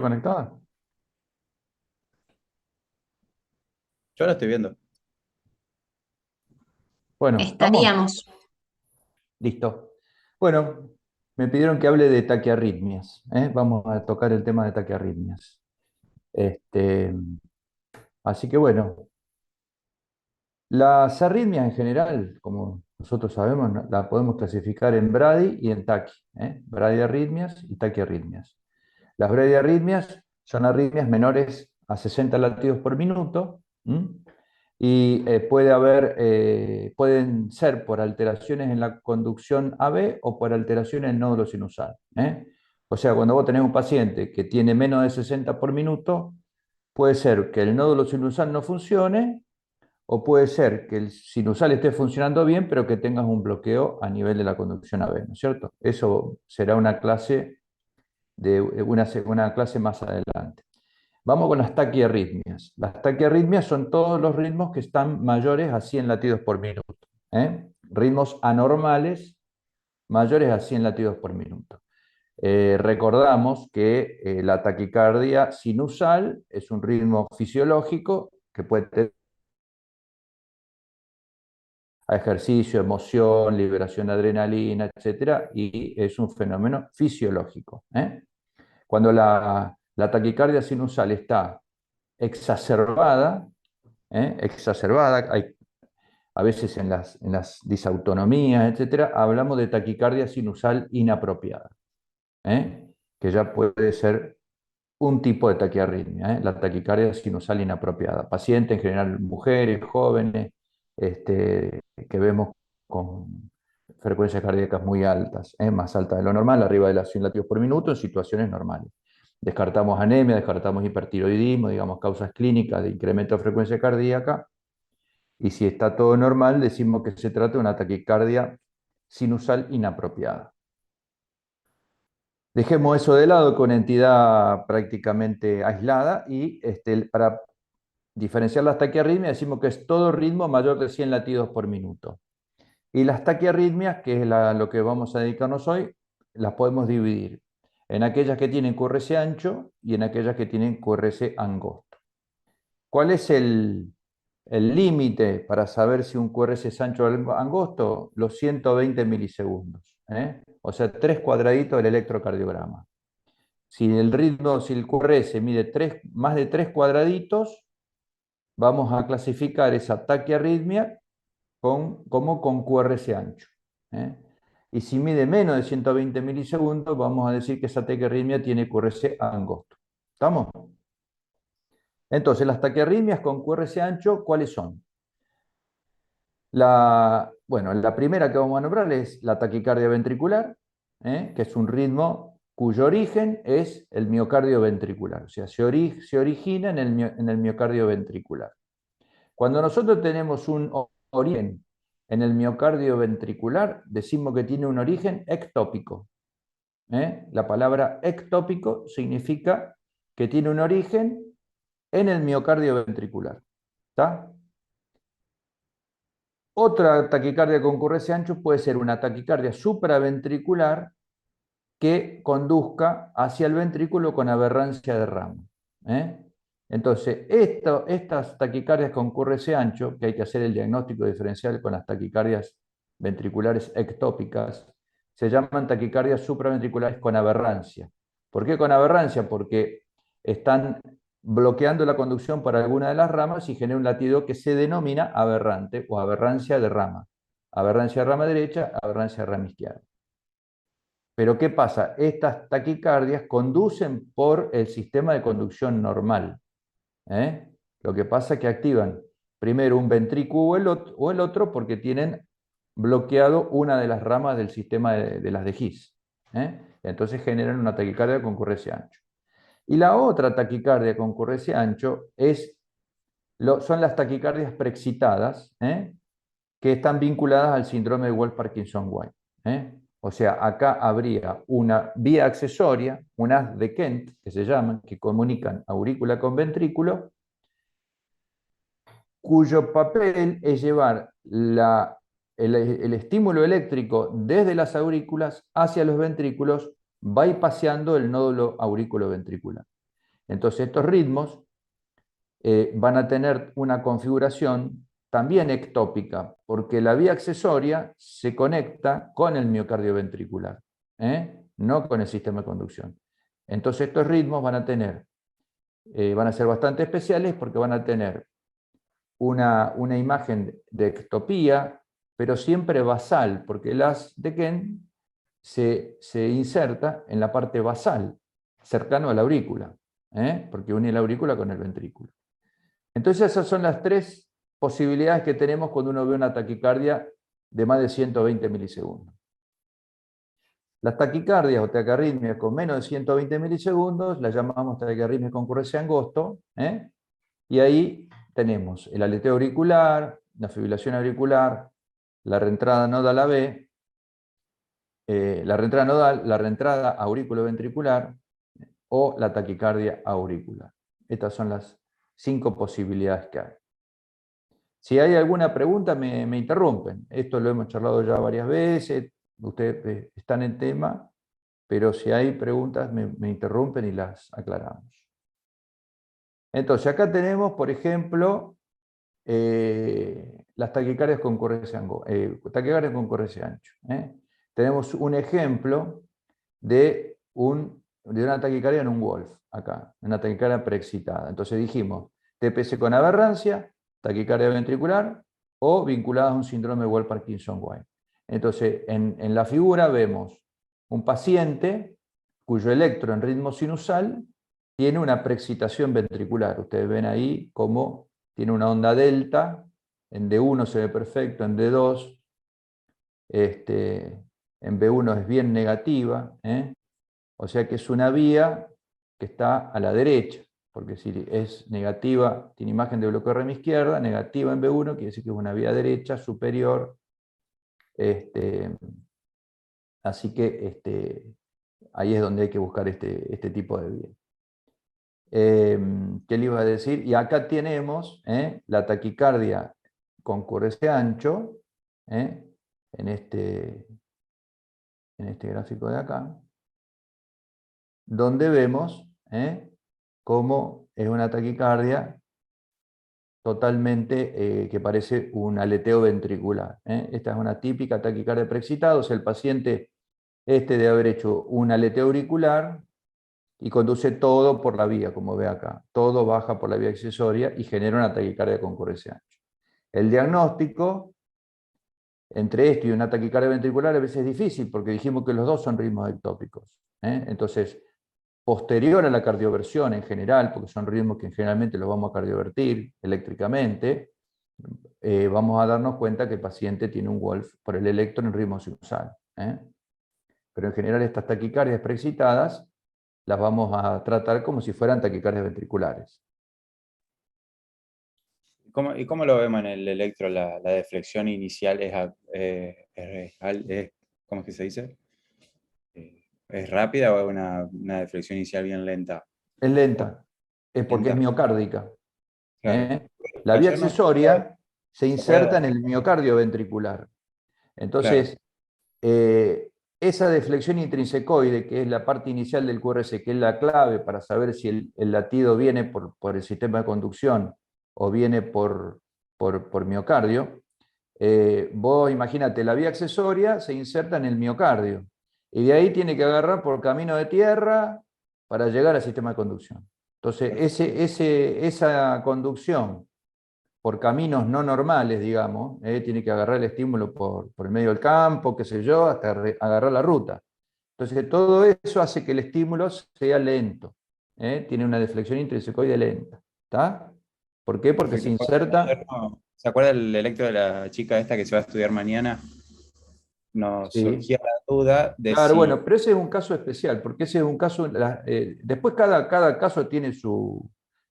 Conectada? Yo la estoy viendo. Bueno, ¿estamos? Estaríamos. Listo. Bueno, me pidieron que hable de taquiarritmias, ¿eh? Vamos a tocar el tema de taquiarritmias. Este, así que bueno, las arritmias en general, como nosotros sabemos, la podemos clasificar en brady y en taqui, ¿eh? Bradiarritmias y taquiarritmias. Las bradiarritmias son arritmias menores a 60 latidos por minuto. Y pueden ser por alteraciones en la conducción AB o por alteraciones en el nódulo sinusal, ¿eh? O sea, cuando vos tenés un paciente que tiene menos de 60 por minuto, puede ser que el nódulo sinusal no funcione o puede ser que el sinusal esté funcionando bien, pero que tengas un bloqueo a nivel de la conducción AB, ¿no es cierto? Eso será una clase, una clase más adelante. Vamos con las taquiarritmias. Las taquiarritmias son todos los ritmos que están mayores a 100 latidos por minuto, ¿eh? Ritmos anormales mayores a 100 latidos por minuto. Recordamos que la taquicardia sinusal es un ritmo fisiológico que puede tener a ejercicio, emoción, liberación de adrenalina, etcétera, y es un fenómeno fisiológico, ¿eh? Cuando la taquicardia sinusal está exacerbada, exacerbada, a veces en las disautonomías, etcétera, hablamos de taquicardia sinusal inapropiada, ¿eh? Que ya puede ser un tipo de taquiarritmia, ¿eh? La taquicardia sinusal inapropiada. Pacientes, en general mujeres, jóvenes, que vemos con frecuencias cardíacas muy altas, ¿eh? Más altas de lo normal, arriba de las 100 latidos por minuto en situaciones normales. Descartamos anemia, descartamos hipertiroidismo, digamos causas clínicas de incremento de frecuencia cardíaca, y si está todo normal, decimos que se trata de una taquicardia sinusal inapropiada. Dejemos eso de lado con entidad prácticamente aislada y para diferenciar las taquiarritmias decimos que es todo ritmo mayor de 100 latidos por minuto. Y las taquiarritmias, que es lo que vamos a dedicarnos hoy, las podemos dividir en aquellas que tienen QRS ancho y en aquellas que tienen QRS angosto. ¿Cuál es el límite para saber si un QRS es ancho o angosto? Los 120 milisegundos, ¿eh? O sea, 3 cuadraditos del electrocardiograma. Si el QRS mide más de 3 cuadraditos, vamos a clasificar esa taquiarritmia como con QRS ancho, ¿eh? Y si mide menos de 120 milisegundos, vamos a decir que esa taquiarritmia tiene QRS angosto. ¿Estamos? Entonces, las taquiarritmias con QRS ancho, ¿cuáles son? Bueno, la primera que vamos a nombrar es la taquicardia ventricular, que es un ritmo cuyo origen es el miocardio ventricular, o sea, se origina en el miocardio ventricular. Cuando nosotros tenemos un origen en el miocardio ventricular, decimos que tiene un origen ectópico, ¿eh? La palabra ectópico significa que tiene un origen en el miocardio ventricular. ¿Está? Otra taquicardia con QRS ancho puede ser una taquicardia supraventricular que conduzca hacia el ventrículo con aberrancia de ramo, ¿eh? Entonces, estas taquicardias con QRS ancho, que hay que hacer el diagnóstico diferencial con las taquicardias ventriculares ectópicas, se llaman taquicardias supraventriculares con aberrancia. ¿Por qué con aberrancia? Porque están bloqueando la conducción para alguna de las ramas y genera un latido que se denomina aberrante o aberrancia de rama. Aberrancia de rama derecha, aberrancia de rama izquierda. Pero ¿qué pasa? Estas taquicardias conducen por el sistema de conducción normal, ¿eh? Lo que pasa es que activan primero un ventrículo o el otro porque tienen bloqueado una de las ramas del sistema de las de His, ¿eh? Entonces generan una taquicardia con QRS ancho. Y la otra taquicardia con QRS ancho son las taquicardias preexcitadas, ¿eh? Que están vinculadas al síndrome de Wolff-Parkinson-White, ¿eh? O sea, acá habría una vía accesoria, un haz de Kent, que se llaman, que comunican aurícula con ventrículo, cuyo papel es llevar el estímulo eléctrico desde las aurículas hacia los ventrículos, bypaseando el nódulo aurículo-ventricular. Entonces estos ritmos van a tener una configuración también ectópica, porque la vía accesoria se conecta con el miocardio ventricular, no con el sistema de conducción. Entonces estos ritmos van a ser bastante especiales porque van a tener una imagen de ectopía, pero siempre basal, porque el haz de Kent se inserta en la parte basal, cercano a la aurícula, porque une la aurícula con el ventrículo. Entonces esas son las tres posibilidades que tenemos cuando uno ve una taquicardia de más de 120 milisegundos. Las taquicardias o taquiarritmias con menos de 120 milisegundos las llamamos taquiarritmias con concurrencia angosto, y ahí tenemos el aleteo auricular, la fibrilación auricular, la reentrada nodal AB, la reentrada nodal, la reentrada auriculoventricular o la taquicardia auricular. Estas son las 5 posibilidades que hay. Si hay alguna pregunta, me interrumpen. Esto lo hemos charlado ya varias veces, ustedes están en tema, pero si hay preguntas, me interrumpen y las aclaramos. Entonces, acá tenemos, por ejemplo, las taquicardias con concurrencia ancho. Tenemos un ejemplo de una taquicardia en un Wolf, acá, una taquicardia preexcitada. Entonces dijimos, TPC con aberrancia, taquicardia ventricular o vinculadas a un síndrome de Wolff-Parkinson-White. Entonces, en la figura vemos un paciente cuyo electro en ritmo sinusal tiene una preexcitación ventricular. Ustedes ven ahí cómo tiene una onda delta, en D1 se ve perfecto, en D2, en B1 es bien negativa, o sea que es una vía que está a la derecha, porque si es negativa, tiene imagen de bloqueo de rem izquierda, negativa en B1, quiere decir que es una vía derecha superior, así que ahí es donde hay que buscar este tipo de vía. ¿Qué le iba a decir? Y acá tenemos la taquicardia con QRS ancho, en este gráfico de acá, donde vemos cómo es una taquicardia totalmente que parece un aleteo ventricular. Esta es una típica taquicardia preexcitada, o sea, el paciente debe haber hecho un aleteo auricular y conduce todo por la vía, como ve acá. Todo baja por la vía accesoria y genera una taquicardia con QRS ancho. El diagnóstico entre esto y una taquicardia ventricular a veces es difícil, porque dijimos que los dos son ritmos ectópicos. Entonces, posterior a la cardioversión en general, porque son ritmos que generalmente los vamos a cardiovertir eléctricamente, vamos a darnos cuenta que el paciente tiene un Wolff por el electro en ritmo sinusal. Pero en general estas taquicardias preexcitadas las vamos a tratar como si fueran taquicardias ventriculares. ¿Y cómo lo vemos en el electro? La deflexión inicial ¿cómo es que se dice? ¿Es rápida o es una deflexión inicial bien lenta? Es lenta, es porque es ¿Lenta? miocárdica. Claro. La vía Ayer no se acuerda, accesoria se ¿se acuerda? inserta en el miocardio ventricular. Claro. Entonces, esa deflexión intrinsecoide, que es la parte inicial del QRS, que es la clave para saber si el latido viene por el sistema de conducción o viene por miocardio, vos imagínate, la vía accesoria se inserta en el miocardio y de ahí tiene que agarrar por camino de tierra para llegar al sistema de conducción. Entonces, esa conducción por caminos no normales, digamos, tiene que agarrar el estímulo por el medio del campo, qué sé yo, hasta agarrar la ruta. Entonces, todo eso hace que el estímulo sea lento, tiene una deflexión intrinsecoide lenta. ¿Está? ¿Por qué? Porque se Perfecto. inserta. ¿Se acuerda el electro de la chica esta que se va a estudiar mañana? Nos Sí. surgía la duda de Claro, si... bueno, pero ese es un caso especial, porque ese es un caso, después cada caso tiene sus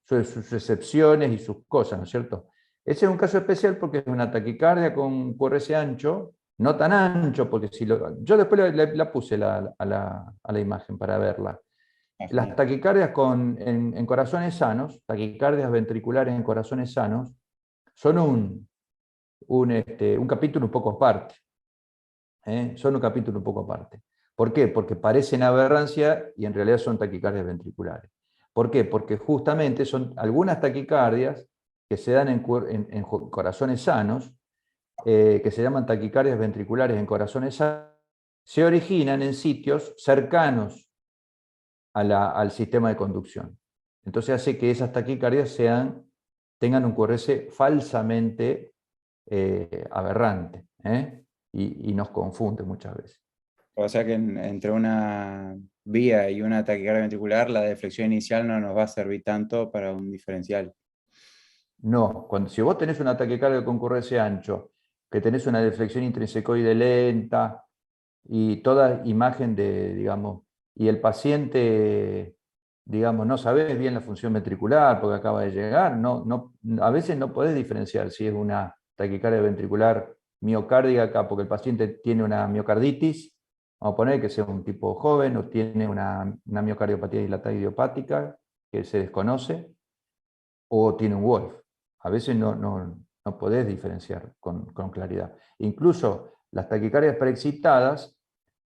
excepciones y sus cosas, ¿no es cierto? Ese es un caso especial porque es una taquicardia con QRS ancho, no tan ancho, porque yo después la puse a la imagen para verla. Las taquicardias en corazones sanos, taquicardias ventriculares en corazones sanos, son un capítulo un poco aparte. Son un capítulo un poco aparte. ¿Por qué? Porque parecen aberrancia y en realidad son taquicardias ventriculares. ¿Por qué? Porque justamente son algunas taquicardias que se dan en corazones sanos, que se llaman taquicardias ventriculares en corazones sanos, se originan en sitios cercanos al sistema de conducción. Entonces hace que esas taquicardias tengan un QRS falsamente aberrante, ¿eh? Y nos confunde muchas veces. O sea que entre una vía y una taquicardia ventricular, la deflexión inicial no nos va a servir tanto para un diferencial. No, si vos tenés una taquicardia con QRS ancho, que tenés una deflexión intrinsecoide lenta y toda imagen digamos, y el paciente, digamos, no sabés bien la función ventricular porque acaba de llegar, a veces no podés diferenciar si es una taquicardia ventricular miocárdica porque el paciente tiene una miocarditis, vamos a poner que sea un tipo joven, o tiene una miocardiopatía dilatada idiopática que se desconoce, o tiene un Wolf. A veces no podés diferenciar con claridad. Incluso las taquicardias preexcitadas,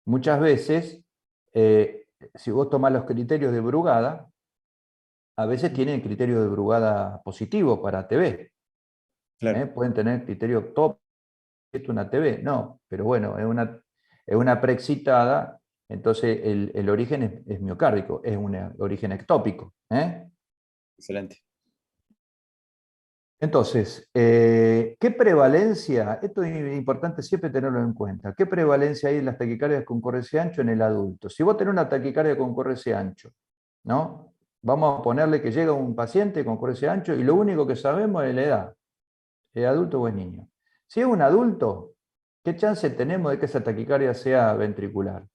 muchas veces, si vos tomás los criterios de Brugada, a veces tienen criterios de Brugada positivo para TB. Claro, Pueden tener criterio top, esto es una TB. No, pero bueno, es una preexcitada, entonces el origen es miocárdico, es un origen ectópico. excelente. Entonces, ¿qué prevalencia? Esto es importante siempre tenerlo en cuenta. ¿Qué prevalencia hay en las taquicardias con QRS ancho en el adulto? Si vos tenés una taquicardia con QRS ancho, ¿no? Vamos a ponerle que llega un paciente con QRS ancho y lo único que sabemos es la edad, ¿es adulto o es niño? Si es un adulto, ¿qué chance tenemos de que esa taquicardia sea ventricular?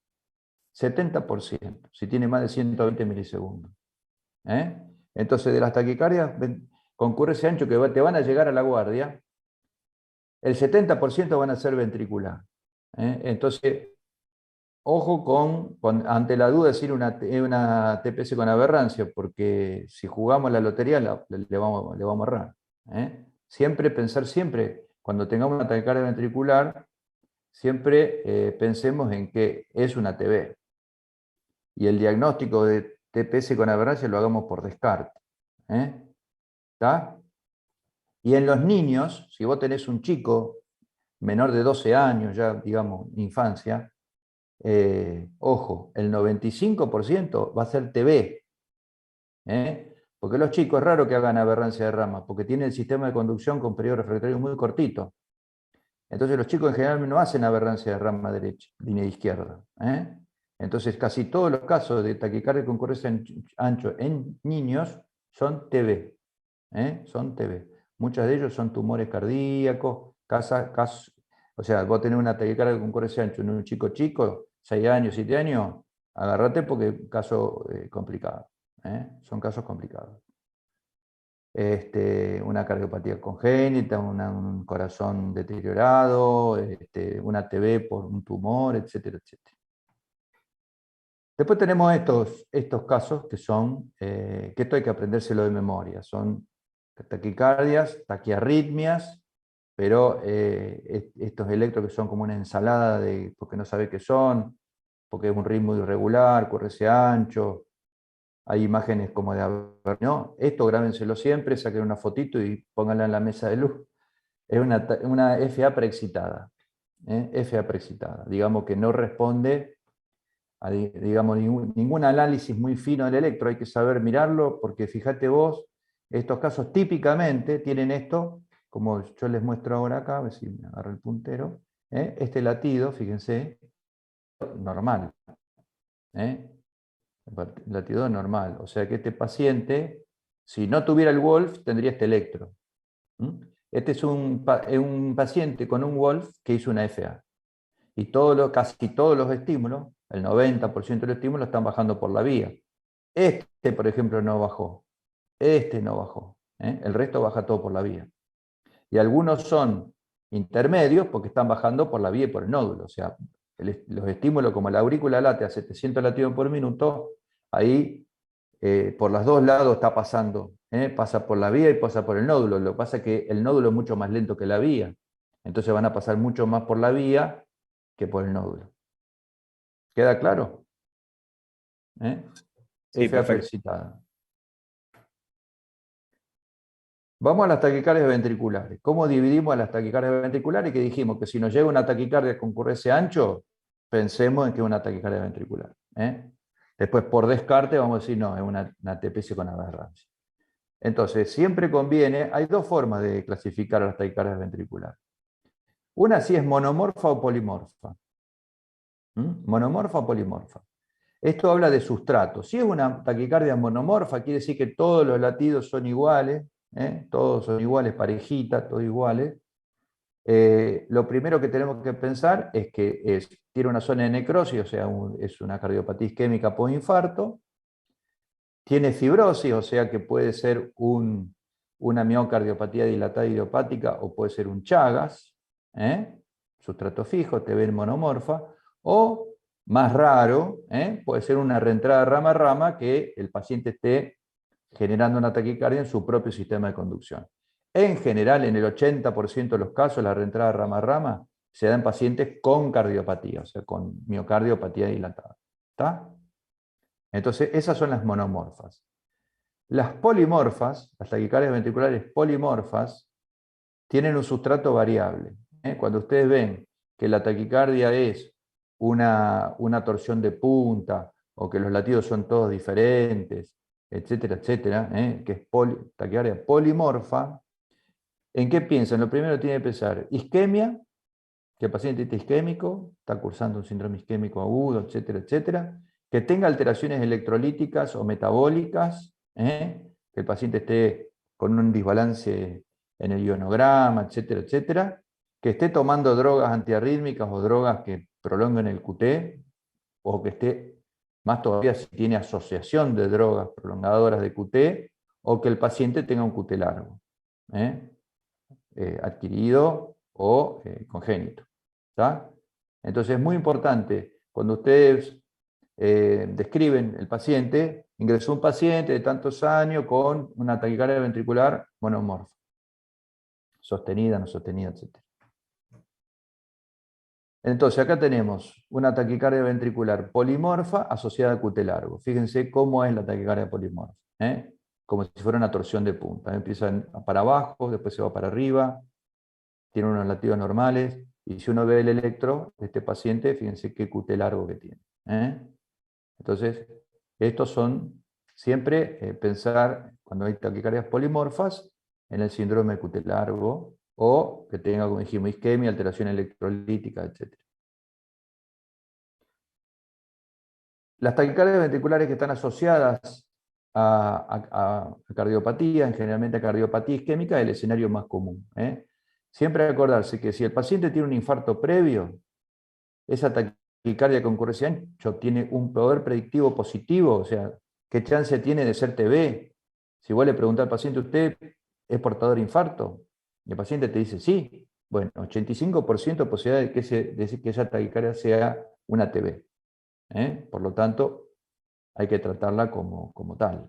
70%, si tiene más de 120 milisegundos. ¿Eh? Entonces, de las taquicardias con QRS ancho que te van a llegar a la guardia, el 70% van a ser ventricular. Entonces, ojo ante la duda de decir una TPS con aberrancia, porque si jugamos la lotería le vamos a errar. Siempre pensar, cuando tengamos una taquicardia ventricular, siempre pensemos en que es una TB. Y el diagnóstico de TPS con aberrancia lo hagamos por descarte. ¿Está? Y en los niños, si vos tenés un chico menor de 12 años, ya digamos infancia, ojo, el 95% va a ser TB. Porque los chicos es raro que hagan aberrancia de rama, porque tienen el sistema de conducción con periodo refractario muy cortito. Entonces los chicos en general no hacen aberrancia de rama derecha, línea izquierda. Entonces casi todos los casos de taquicardia con QRS ancho en niños son TB. Son TB. Muchos de ellos son tumores cardíacos, o sea, vos tenés una taquicardia con QRS ancho en un chico, 6 años, 7 años, agárrate porque caso complicado. Son casos complicados. Una cardiopatía congénita, un corazón deteriorado, una TB por un tumor, etcétera, etcétera. Después tenemos estos casos que son, que esto hay que aprendérselo de memoria, son taquicardias, taquiarritmias, pero estos electros que son como una ensalada porque no sabe qué son, porque es un ritmo irregular, QRS ancho, hay imágenes como ¿no? Esto grábenselo siempre, saquen una fotito y pónganla en la mesa de luz. Es una FA preexcitada, FA preexcitada, digamos que no responde a digamos, ningún análisis muy fino del electro, hay que saber mirarlo, porque fíjate vos, estos casos típicamente tienen esto, como yo les muestro ahora acá, a ver si me agarro el puntero, este latido, fíjense, normal, latido normal, o sea que este paciente, si no tuviera el Wolf, tendría este electro. Este es un paciente con un Wolf que hizo una FA. Y casi todos los estímulos, el 90% de los estímulos están bajando por la vía. Este, por ejemplo, no bajó. Este no bajó. El resto baja todo por la vía. Y algunos son intermedios porque están bajando por la vía y por el nódulo. O sea, los estímulos como la aurícula late a 700 latidos por minuto, ahí por los dos lados está pasando. Pasa por la vía y pasa por el nódulo. Lo que pasa es que el nódulo es mucho más lento que la vía. Entonces van a pasar mucho más por la vía que por el nódulo. ¿Queda claro? Sí, FA perfecto. preexcitada. Vamos a las taquicardias ventriculares. ¿Cómo dividimos a las taquicardias ventriculares? Que dijimos que si nos llega una taquicardia con QRS ancho, pensemos en que es una taquicardia ventricular. Después, por descarte, vamos a decir, no, es una TPC con aberrancia. Entonces, siempre conviene, hay dos formas de clasificar a las taquicardias ventriculares. Una si es monomorfa o polimorfa. Monomorfa o polimorfa. Esto habla de sustrato. Si es una taquicardia monomorfa, quiere decir que todos los latidos son iguales, todos son iguales, parejitas, todos iguales. Lo primero que tenemos que pensar es que tiene una zona de necrosis, o sea, es una cardiopatía isquémica postinfarto. Tiene fibrosis, o sea que puede ser una miocardiopatía dilatada idiopática o puede ser un Chagas, sustrato fijo, TB monomorfa, o más raro, puede ser una reentrada rama-rama que el paciente esté generando una taquicardia en su propio sistema de conducción. En general, en el 80% de los casos, la reentrada rama-rama se da en pacientes con cardiopatía, o sea, con miocardiopatía dilatada. ¿Está? Entonces, esas son las monomorfas. Las polimorfas, las taquicardias ventriculares polimorfas, tienen un sustrato variable. Cuando ustedes ven que la taquicardia es una torsión de punta, o que los latidos son todos diferentes, etcétera, etcétera, que es taquicardia polimorfa, ¿en qué piensan? Lo primero tiene que pensar isquemia, que el paciente esté isquémico, está cursando un síndrome isquémico agudo, etcétera, etcétera, que tenga alteraciones electrolíticas o metabólicas, que el paciente esté con un desbalance en el ionograma, etcétera, etcétera, que esté tomando drogas antiarrítmicas o drogas que prolonguen el QT, o que esté, más todavía si tiene asociación de drogas prolongadoras de QT, o que el paciente tenga un QT largo, adquirido o congénito. ¿Está? Entonces es muy importante, cuando ustedes describen el paciente, ingresó un paciente de tantos años con una taquicardia ventricular monomorfa, sostenida, no sostenida, etc. Entonces acá tenemos una taquicardia ventricular polimorfa asociada a QT largo. Fíjense cómo es la taquicardia polimorfa, como si fuera una torsión de punta. Empieza para abajo, después se va para arriba, tiene unos latidos normales, y si uno ve el electro de este paciente, fíjense qué QT largo que tiene. Entonces, estos son siempre pensar, cuando hay taquicardias polimorfas, en el síndrome de QT largo, o que tenga, como dijimos, isquemia, alteración electrolítica, etc. Las taquicardias ventriculares que están asociadas a cardiopatía, generalmente a cardiopatía isquémica, es el escenario más común. Siempre acordarse que si el paciente tiene un infarto previo, esa taquicardia con QRS ancho tiene un poder predictivo positivo, o sea, ¿qué chance tiene de ser TB? Si vos le preguntás al paciente, ¿usted es portador de infarto? Y el paciente te dice, sí. Bueno, 85% de posibilidad de que esa taquicardia sea una TB. Por lo tanto, hay que tratarla como tal.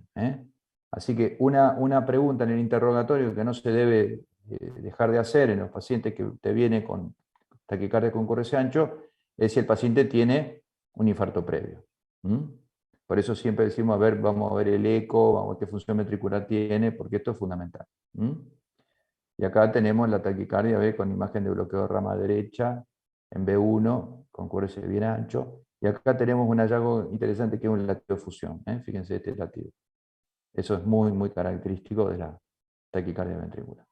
Así que una pregunta en el interrogatorio que no se debe dejar de hacer en los pacientes que te viene con taquicardia con QRS ancho es si el paciente tiene un infarto previo. Por eso siempre decimos, a ver, vamos a ver el eco, vamos a ver qué función ventricular tiene, porque esto es fundamental. Y acá tenemos la taquicardia, ¿ve? Con imagen de bloqueo de rama derecha, en B1, con QRS bien ancho. Y acá tenemos un hallazgo interesante que es un latido de fusión. Fíjense este latido. Eso es muy, muy característico de la taquicardia ventricular.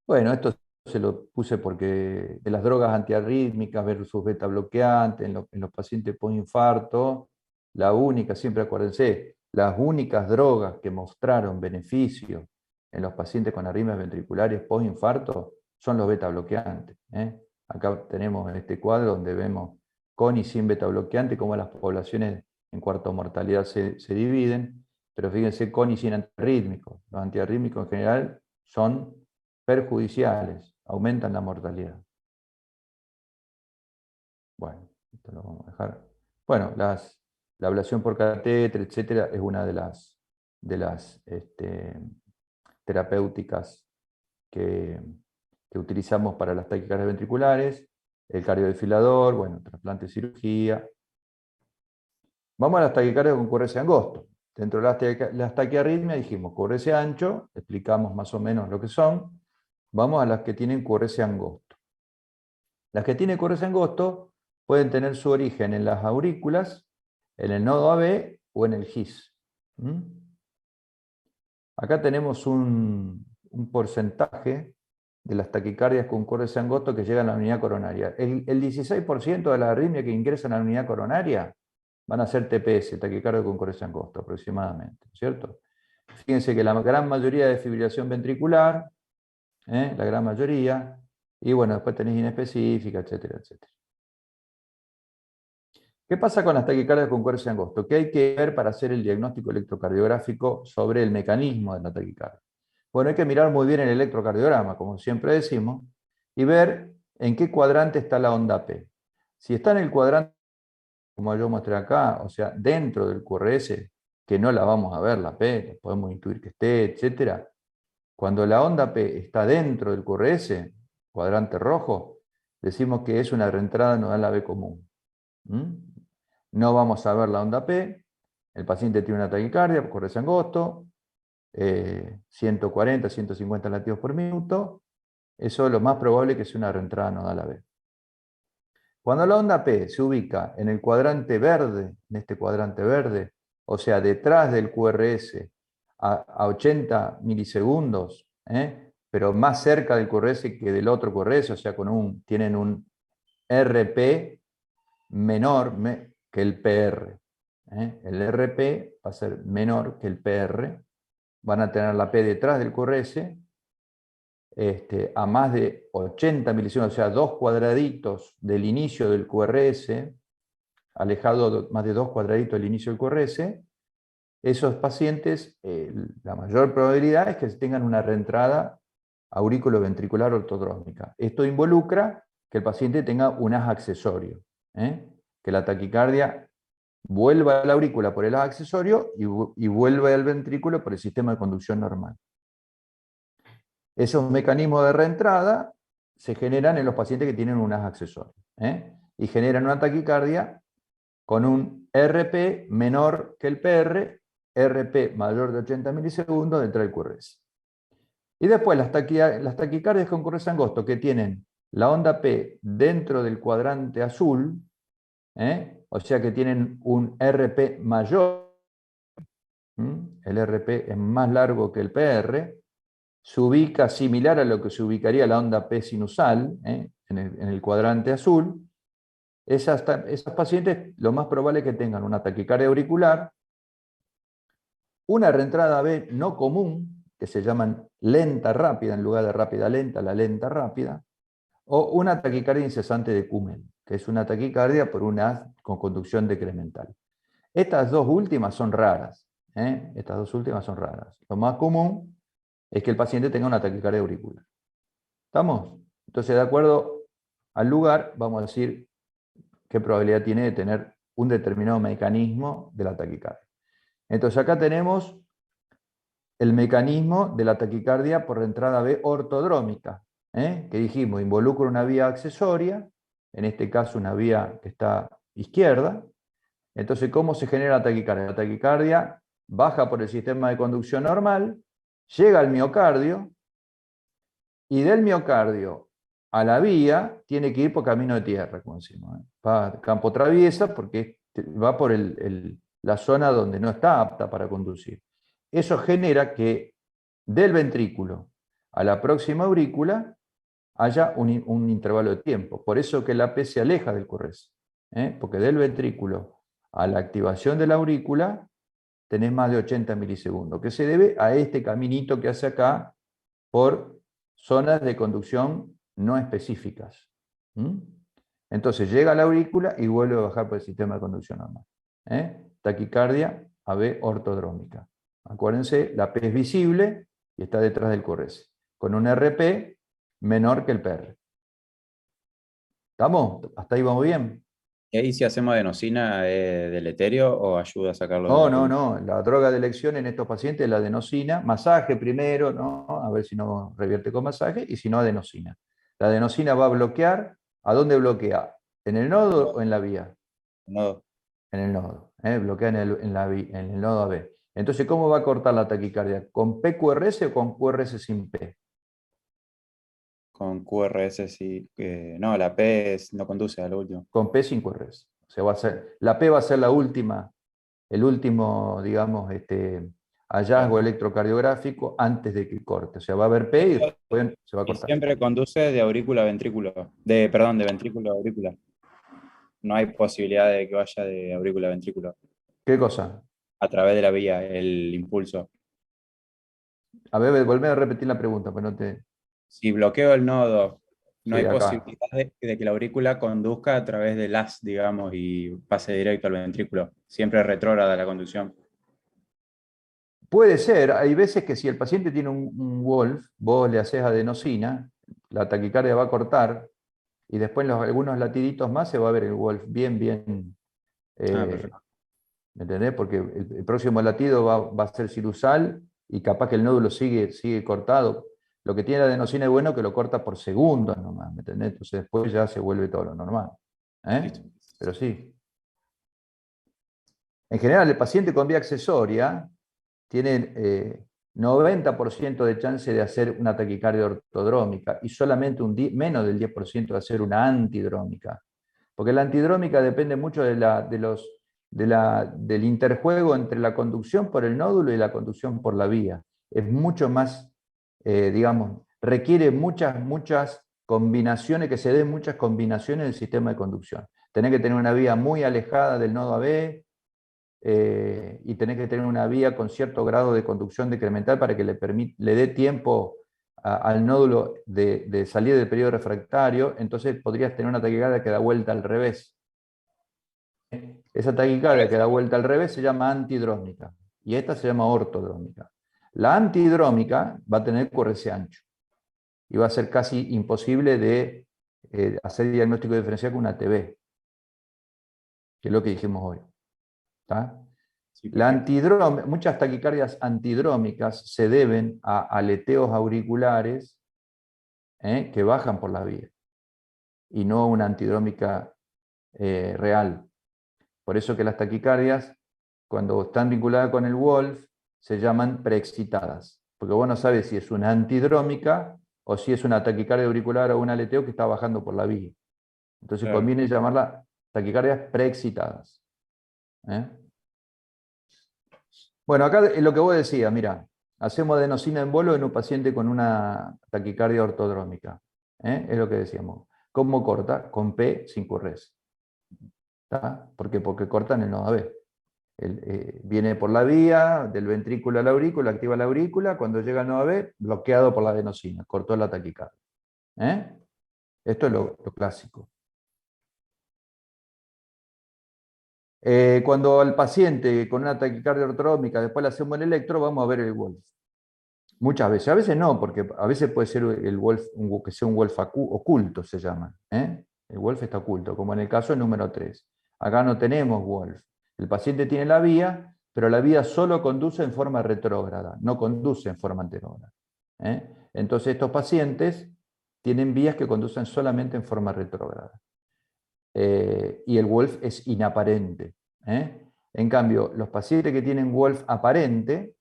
Bueno, esto se lo puse porque de las drogas antiarrítmicas versus beta bloqueantes en los pacientes postinfarto, la única, siempre acuérdense, las únicas drogas que mostraron beneficio en los pacientes con arritmias ventriculares postinfarto son los beta bloqueantes. Acá tenemos este cuadro donde vemos con y sin beta bloqueante cómo las poblaciones en cuarto mortalidad se dividen, pero fíjense con y sin antiarrítmicos. Los antiarrítmicos en general son perjudiciales, aumentan la mortalidad. Bueno, esto lo vamos a dejar. Bueno, la ablación por catéter, etcétera, es una de las terapéuticas que utilizamos para las taquicardias ventriculares, el cardiodesfibrilador, bueno, trasplante, cirugía. Vamos a las taquicardias con QRS angosto. Dentro de las taquiarritmias dijimos QRS ancho, explicamos más o menos lo que son. Vamos a las que tienen QRS angosto. Las que tienen QRS angosto pueden tener su origen en las aurículas, en el nodo AB o en el GIS. Acá tenemos un porcentaje de las taquicardias con QRS angosto que llegan a la unidad coronaria. El 16% de las arritmias que ingresan a la unidad coronaria van a ser TPS, taquicardia con QRS angosto aproximadamente, ¿cierto? Fíjense que la gran mayoría de fibrilación ventricular, la gran mayoría, y bueno, después tenéis inespecífica, etcétera, etcétera. ¿Qué pasa con las taquicardias con QRS angosto? ¿Qué hay que ver para hacer el diagnóstico electrocardiográfico sobre el mecanismo de la taquicardia? Bueno, hay que mirar muy bien el electrocardiograma, como siempre decimos, y ver en qué cuadrante está la onda P. Si está en el cuadrante, como yo mostré acá, o sea, dentro del QRS, que no la vamos a ver, la P, podemos intuir que esté, etcétera. Cuando la onda P está dentro del QRS, cuadrante rojo, decimos que es una reentrada nodal AB común. No vamos a ver la onda P, el paciente tiene una taquicardia, QRS angosto, 140, 150 latidos por minuto, eso es lo más probable que sea una reentrada nodal AB. Cuando la onda P se ubica en el cuadrante verde, en este cuadrante verde, o sea, detrás del QRS a 80 milisegundos, pero más cerca del QRS que del otro QRS, o sea, tienen un RP menor que el PR. El RP va a ser menor que el PR, van a tener la P detrás del QRS, a más de 80 milisegundos, o sea, 2 cuadraditos del inicio del QRS, alejado más de 2 cuadraditos del inicio del QRS, esos pacientes, la mayor probabilidad es que tengan una reentrada aurículo-ventricular ortodrómica. Esto involucra que el paciente tenga un haz accesorio, que la taquicardia vuelva a la aurícula por el haz accesorio y vuelva al ventrículo por el sistema de conducción normal. Esos mecanismos de reentrada se generan en los pacientes que tienen un haz accesorio, y generan una taquicardia con un RP menor que el PR, RP mayor de 80 milisegundos detrás del QRS. Y después las taquicardias con QRS angosto que tienen la onda P dentro del cuadrante azul, o sea que tienen un RP mayor, el RP es más largo que el PR, se ubica similar a lo que se ubicaría la onda P sinusal, en el cuadrante azul. Esas pacientes lo más probable es que tengan una taquicardia auricular, una reentrada B no común, que se llaman lenta rápida, en lugar de rápida lenta, la lenta rápida, o una taquicardia incesante de Kummel, que es una taquicardia por un haz con conducción decremental. Estas dos últimas son raras. Estas dos últimas son raras. Lo más común es que el paciente tenga una taquicardia auricular. ¿Estamos? Entonces, de acuerdo al lugar, vamos a decir qué probabilidad tiene de tener un determinado mecanismo de la taquicardia. Entonces, acá tenemos el mecanismo de la taquicardia por entrada B ortodrómica, que dijimos, involucra una vía accesoria, en este caso una vía que está izquierda. Entonces, ¿cómo se genera la taquicardia? La taquicardia baja por el sistema de conducción normal, llega al miocardio, y del miocardio a la vía tiene que ir por camino de tierra, como decimos. Va campo traviesa porque va por la zona donde no está apta para conducir. Eso genera que del ventrículo a la próxima aurícula haya un intervalo de tiempo. Por eso que la P se aleja del QRS. Porque del ventrículo a la activación de la aurícula tenés más de 80 milisegundos, que se debe a este caminito que hace acá por zonas de conducción no específicas. Entonces llega a la aurícula y vuelve a bajar por el sistema de conducción normal. Taquicardia AB ortodrómica. Acuérdense, la P es visible y está detrás del QRS, con un RP menor que el PR. ¿Estamos? ¿Hasta ahí vamos bien? ¿Y ahí si hacemos adenosina deleterio o ayuda a sacarlo No, del no, ritmo? no. La droga de elección en estos pacientes es la adenosina. Masaje primero, ¿no? A ver si no revierte con masaje, y si no, adenosina. La adenosina va a bloquear. ¿A dónde bloquea? ¿En el nodo o en la vía? No. En el nodo. Bloquea en el nodo AB. Entonces, ¿cómo va a cortar la taquicardia? ¿Con PQRS o con QRS sin P? Con QRS sí. No, la P no conduce a lo último. Con P sin QRS. O sea, la P va a ser la última, el último, digamos, hallazgo Claro. electrocardiográfico antes de que corte. O sea, va a haber P y después se va a Y cortar. siempre conduce de aurícula a ventrículo. Perdón, de ventrículo a aurícula. No hay posibilidad de que vaya de aurícula a ventrículo. ¿Qué cosa? A través de la vía, el impulso. A ver, volvé a repetir la pregunta, pero no te... Si bloqueo el nodo, no Sí, hay acá. posibilidad de que la aurícula conduzca a través del haz, digamos, y pase directo al ventrículo. Siempre retrógrada la conducción. Puede ser, hay veces que si el paciente tiene un Wolf, vos le haces adenosina, la taquicardia va a cortar y después en algunos latiditos más se va a ver el Wolf bien, bien, Ah, eh, perfecto. ¿me entendés? Porque el próximo latido va a ser sinusal y capaz que el nódulo sigue cortado. Lo que tiene la adenosina es bueno que lo corta por segundos nomás, ¿me entendés? Entonces después ya se vuelve todo lo normal. Listo. Pero sí. En general, el paciente con vía accesoria tiene 90% de chance de hacer una taquicardia ortodrómica y solamente menos del 10% de hacer una antidrómica. Porque la antidrómica depende mucho del interjuego entre la conducción por el nódulo y la conducción por la vía. Es mucho más, digamos, requiere muchas combinaciones, que se den muchas combinaciones del sistema de conducción. Tenés que tener una vía muy alejada del nodo AB, y tenés que tener una vía con cierto grado de conducción decremental para que le dé tiempo al nódulo de salir del periodo refractario, entonces podrías tener una taquicardia que da vuelta al revés. Esa taquicardia que da vuelta al revés se llama antidrómica y esta se llama ortodrómica. La antidrómica va a tener QRS ancho y va a ser casi imposible de hacer diagnóstico diferencial con una TB, que es lo que dijimos hoy. ¿Está? Sí, perfecto. Muchas taquicardias antidrómicas se deben a aleteos auriculares que bajan por la vía y no una antidrómica real. Por eso que las taquicardias, cuando están vinculadas con el Wolf, se llaman preexcitadas, porque vos no sabes si es una antidrómica o si es una taquicardia auricular o un aleteo que está bajando por la vía. Entonces Claro. conviene llamarla taquicardias preexcitadas. ¿eh? Bueno, acá es lo que vos decías, mira, hacemos adenosina en bolo en un paciente con una taquicardia ortodrómica. Es lo que decíamos. ¿Cómo corta? Con P sin QRS. ¿Por qué? Porque corta en el nodo AB. Viene por la vía del ventrículo a la aurícula, activa la aurícula, cuando llega al nodo AB, bloqueado por la adenosina, cortó la taquicardia. Esto es lo clásico. Cuando al paciente con una taquicardia ortodrómica después le hacemos el electro, vamos a ver el Wolf. Muchas veces, a veces no, porque a veces puede ser el Wolf, que sea un Wolf oculto, se llama. El Wolf está oculto, como en el caso número 3. Acá no tenemos Wolf. El paciente tiene la vía, pero la vía solo conduce en forma retrógrada, no conduce en forma anterógrada. Entonces estos pacientes tienen vías que conducen solamente en forma retrógrada. Y el Wolf es inaparente. En cambio, los pacientes que tienen Wolf aparente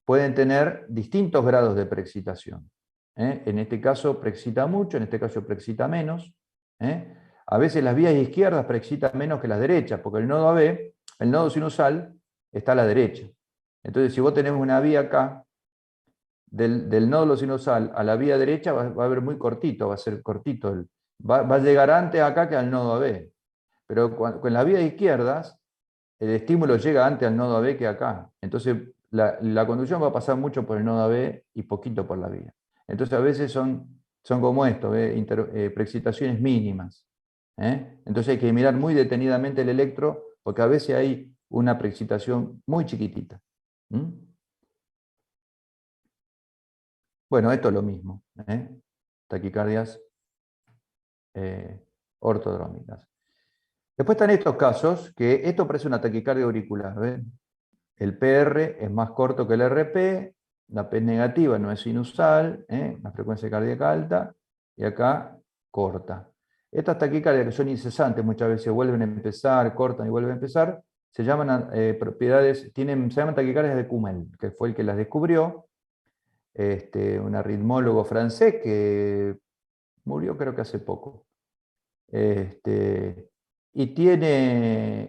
pueden tener distintos grados de preexcitación. En este caso preexcita mucho, en este caso preexcita menos. A veces las vías izquierdas preexcitan menos que las derechas, porque el nodo AB, el nodo sinusal, está a la derecha. Entonces, si vos tenés una vía acá, del nódulo sinusal a la vía derecha va a haber muy cortito, va a ser cortito. Va a llegar antes acá que al nodo AB. Pero con las vías izquierdas, el estímulo llega antes al nodo AB que acá. Entonces, la conducción va a pasar mucho por el nodo AB y poquito por la vía. Entonces, a veces son como esto, preexcitaciones mínimas. Entonces, hay que mirar muy detenidamente el electro, porque a veces hay una preexcitación muy chiquitita. Bueno, esto es lo mismo. Taquicardias ortodrómicas. Después están estos casos, que esto parece una taquicardia auricular. ¿Ven? El PR es más corto que el RP, la P negativa no es sinusal, la frecuencia cardíaca alta, y acá corta. Estas taquicardias que son incesantes, muchas veces vuelven a empezar, cortan y vuelven a empezar, se llaman propiedades, se llaman taquicardias de Kumel, que fue el que las descubrió, un arritmólogo francés que murió creo que hace poco. Y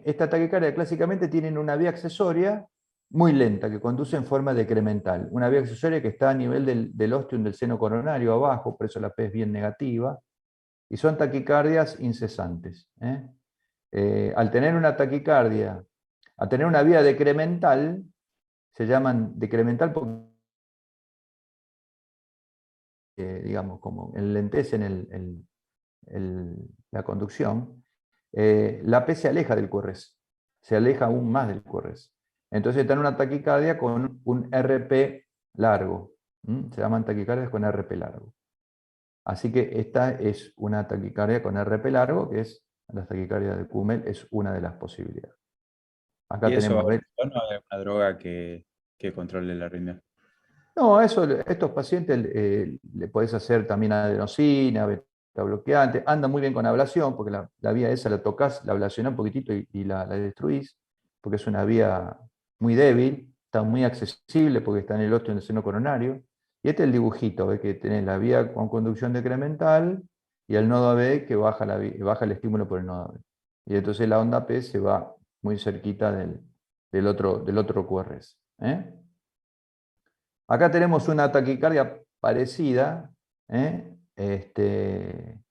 esta taquicardia clásicamente tienen una vía accesoria muy lenta que conduce en forma decremental. Una vía accesoria que está a nivel del ostium del seno coronario abajo, por eso la P es bien negativa, y son taquicardias incesantes. Al tener una taquicardia, al tener una vía decremental, se llaman decremental porque, digamos, como enlentecen la conducción, la P se aleja del QRS, se aleja aún más del QRS. Entonces está en una taquicardia con un RP largo. Se llaman taquicardias con RP largo. Así que esta es una taquicardia con RP largo, que es la taquicardia de Kummel, es una de las posibilidades. Acá ¿Y eso tenemos, ¿ves? no hay una droga que controle la arritmia? No, estos pacientes le podés hacer también adenosina, beta bloqueante, anda muy bien con ablación, porque la vía esa la tocas, la ablacionás un poquitito y la destruís, porque es una vía muy débil, está muy accesible porque está en el ostium del seno coronario. Y este es el dibujito, ¿ves? Que tenés la vía con conducción decremental y el nodo AB que baja el estímulo por el nodo AB. Y entonces la onda P se va muy cerquita del otro QRS. Acá tenemos una taquicardia parecida, ¿eh? Que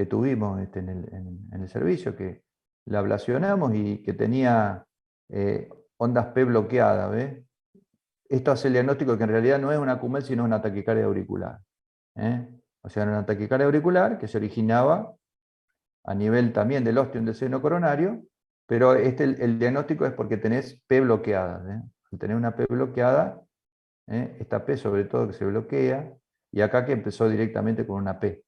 tuvimos en el servicio, que la ablacionamos y que tenía ondas P bloqueadas. ¿Ves? Esto hace el diagnóstico que en realidad no es una Kummel, sino una taquicardia auricular. O sea, era una taquicardia auricular que se originaba a nivel también del ostium del seno coronario, pero el diagnóstico es porque tenés P bloqueada. Al tener una P bloqueada, esta P sobre todo que se bloquea, y acá que empezó directamente con una P.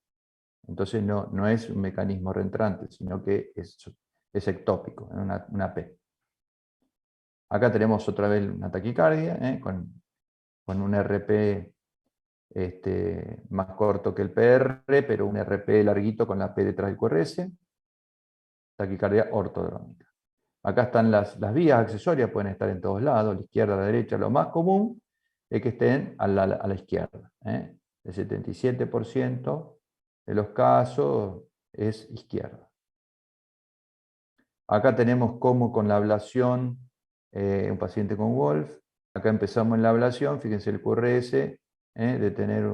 Entonces no es un mecanismo reentrante, sino que es ectópico, una P. Acá tenemos otra vez una taquicardia, con un RP más corto que el PR, pero un RP larguito con la P detrás del QRS, taquicardia ortodrómica. Acá están las vías accesorias, pueden estar en todos lados, a la izquierda, a la derecha. Lo más común es que estén a la izquierda. El 77% de los casos es izquierda. Acá tenemos cómo con la ablación, un paciente con Wolf. Acá empezamos en la ablación, fíjense el QRS, de tener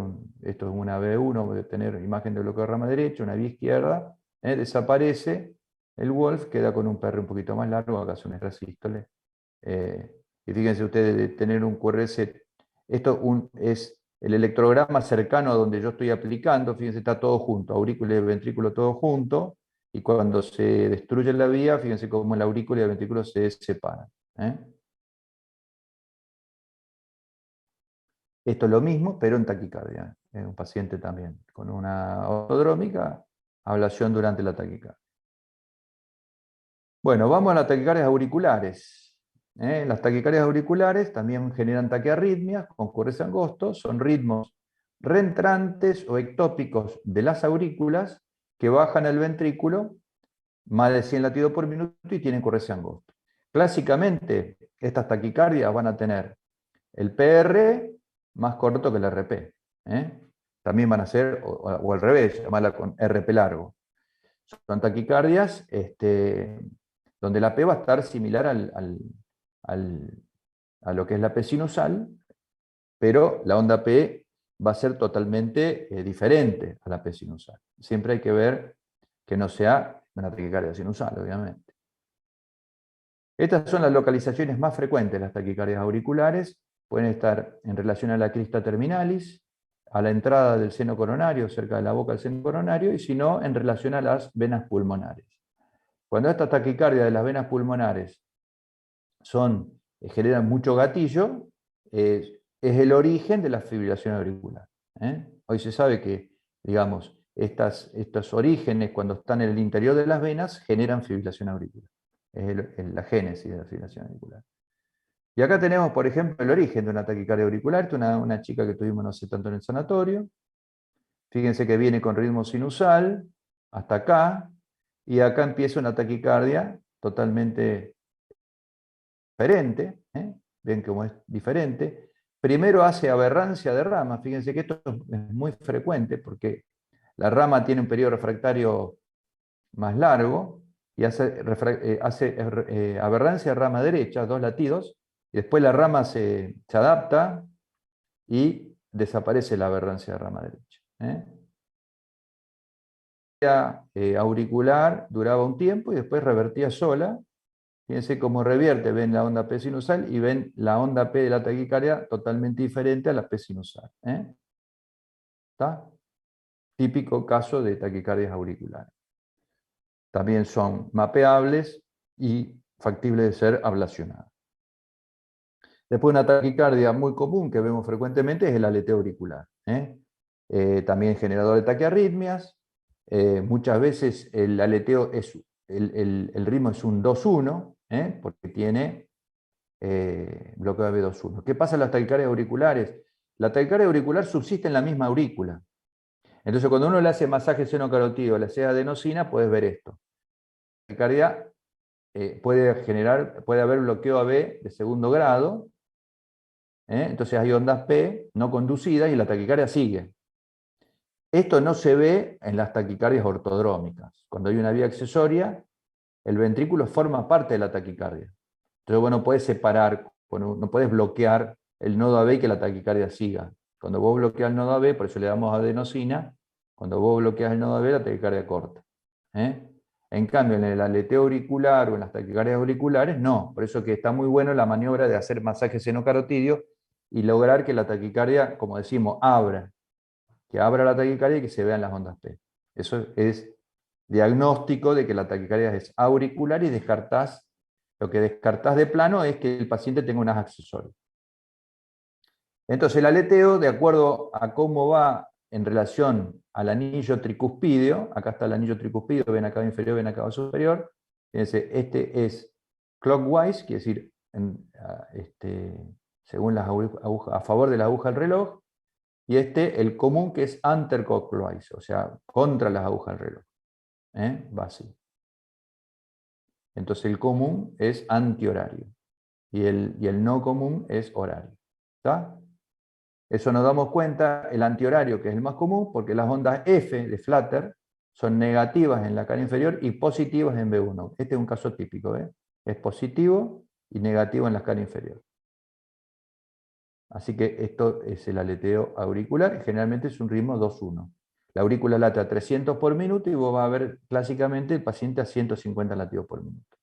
esto es una B1, de tener imagen de bloqueo de rama derecha, una vía izquierda, desaparece. El Wolf queda con un PR un poquito más largo, acá son nuestras sístoles. Y fíjense ustedes, de tener un QRS, esto es el electrograma cercano a donde yo estoy aplicando, fíjense, está todo junto, aurícula y ventrículo todo junto, y cuando se destruye la vía, fíjense cómo la aurícula y el ventrículo se separan. Esto es lo mismo, pero en taquicardia. Un paciente también con una ortodrómica, ablación durante la taquicardia. Bueno, vamos a las taquicardias auriculares. Las taquicardias auriculares también generan taquiarritmias con QRS angosto, son ritmos reentrantes o ectópicos de las aurículas que bajan al ventrículo más de 100 latidos por minuto y tienen QRS angosto. Clásicamente, estas taquicardias van a tener el PR más corto que el RP. También van a ser, o al revés, llamarla con RP largo. Son taquicardias donde la P va a estar similar a lo que es la P sinusal, pero la onda P va a ser totalmente diferente a la P sinusal. Siempre hay que ver que no sea una taquicardia sinusal, obviamente. Estas son las localizaciones más frecuentes de las taquicardias auriculares. Pueden estar en relación a la crista terminalis, a la entrada del seno coronario, cerca de la boca del seno coronario, y si no, en relación a las venas pulmonares. Cuando esta taquicardia de las venas pulmonares generan mucho gatillo, es el origen de la fibrilación auricular. Hoy se sabe que, digamos, estos orígenes, cuando están en el interior de las venas, generan fibrilación auricular. Es la génesis de la fibrilación auricular. Y acá tenemos, por ejemplo, el origen de una taquicardia auricular. Esta es una chica que tuvimos no sé tanto en el sanatorio. Fíjense que viene con ritmo sinusal hasta acá, y acá empieza una taquicardia totalmente diferente, ven cómo es diferente. Primero hace aberrancia de rama, fíjense que esto es muy frecuente porque la rama tiene un periodo refractario más largo y hace aberrancia de rama derecha, 2 latidos, y después la rama se adapta y desaparece la aberrancia de rama derecha. Auricular duraba un tiempo y después revertía sola. Fíjense cómo revierte, ven la onda P sinusal y ven la onda P de la taquicardia totalmente diferente a la P sinusal. ¿Está? Típico caso de taquicardias auriculares. También son mapeables y factibles de ser ablacionadas. Después una taquicardia muy común que vemos frecuentemente es el aleteo auricular. También generador de taquiarritmias. Muchas veces el aleteo es, el ritmo es un 2-1, porque tiene bloqueo de B2-1. ¿Qué pasa en las taquicardias auriculares? La taquicardia auricular subsiste en la misma aurícula. Entonces cuando uno le hace masaje seno-carotídeo, le hace adenosina, puedes ver esto. La taquicardia puede haber bloqueo AB de segundo grado, entonces hay ondas P no conducidas y la taquicardia sigue. Esto no se ve en las taquicardias ortodrómicas. Cuando hay una vía accesoria, el ventrículo forma parte de la taquicardia. Entonces, bueno, puedes separar, no puedes bloquear el nodo AB y que la taquicardia siga. Cuando vos bloqueas el nodo AB, por eso le damos adenosina, cuando vos bloqueas el nodo AB, la taquicardia corta. En cambio, en el aleteo auricular o en las taquicardias auriculares, no. Por eso que está muy bueno la maniobra de hacer masaje seno-carotídeo y lograr que la taquicardia, como decimos, abra. Que abra la taquicardia y que se vean las ondas P. Eso es diagnóstico de que la taquicardia es auricular y lo que descartás de plano es que el paciente tenga unas accesorias. Entonces el aleteo, de acuerdo a cómo va en relación al anillo tricuspideo, acá está el anillo tricuspideo, ven acá inferior, ven acá superior, fíjense, este es clockwise, quiere decir según las agujas, a favor de la aguja del reloj, y el común, que es anti-clockwise, o sea, contra las agujas del reloj. Va así. Entonces el común es antihorario y el no común es horario. ¿Está? Eso nos damos cuenta, el antihorario, que es el más común, porque las ondas F de flutter son negativas en la cara inferior y positivas en B1. Este es un caso típico, es positivo y negativo en la cara inferior. Así que esto es el aleteo auricular, y generalmente es un ritmo 2-1. La aurícula late a 300 por minuto y vos vas a ver clásicamente el paciente a 150 latidos por minuto.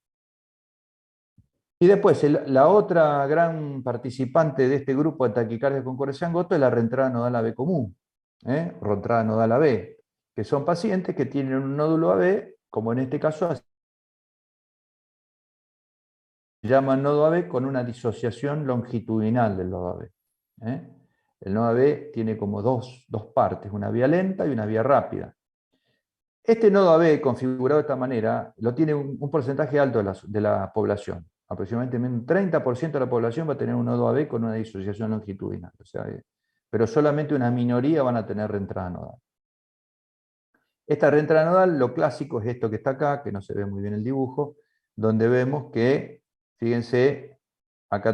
Y después, la otra gran participante de este grupo de taquicardia con coreseangosto es la reentrada nodal AB común, reentrada nodal AB, que son pacientes que tienen un nódulo AB, como en este caso se llama nodo AB con una disociación longitudinal del nodo AB. El nodo AB tiene como dos partes, una vía lenta y una vía rápida. Este nodo AB configurado de esta manera lo tiene un porcentaje alto de la población. Aproximadamente un 30% de la población va a tener un nodo AB con una disociación longitudinal. O sea, pero solamente una minoría van a tener reentrada nodal. Esta reentrada nodal, lo clásico es esto que está acá, que no se ve muy bien el dibujo, donde vemos que, fíjense, acá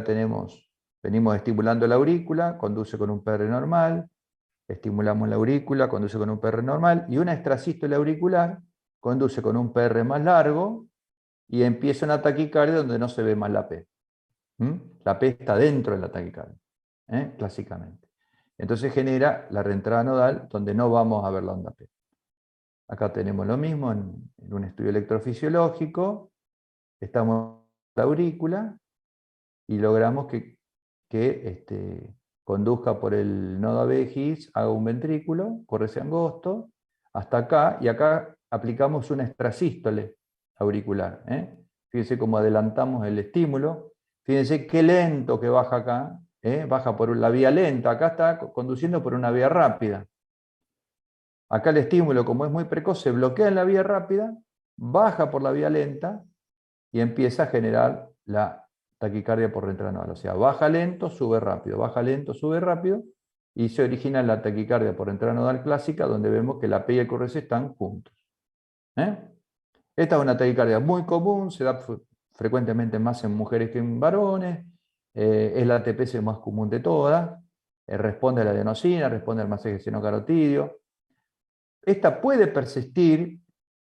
venimos estimulando la aurícula, conduce con un PR normal, estimulamos la aurícula, conduce con un PR normal, y una extrasístole auricular conduce con un PR más largo y empieza una taquicardia donde no se ve más la P. La P está dentro de la taquicardia, clásicamente. Entonces genera la reentrada nodal donde no vamos a ver la onda P. Acá tenemos lo mismo en un estudio electrofisiológico, estamos en la aurícula y logramos que conduzca por el nodo AB GIS, haga un ventrículo, corre ese angosto, hasta acá, y acá aplicamos una extrasístole auricular. Fíjense cómo adelantamos el estímulo, fíjense qué lento que baja acá, baja por la vía lenta, acá está conduciendo por una vía rápida. Acá el estímulo, como es muy precoz, se bloquea en la vía rápida, baja por la vía lenta y empieza a generar la taquicardia por reentrada nodal. O sea, baja lento, sube rápido, y se origina la taquicardia por reentrada nodal clásica, donde vemos que la P y el QRS están juntos. Esta es una taquicardia muy común, se da frecuentemente más en mujeres que en varones, es la TPS más común de todas, responde a la adenosina, responde al masaje senocarotidio. Esta puede persistir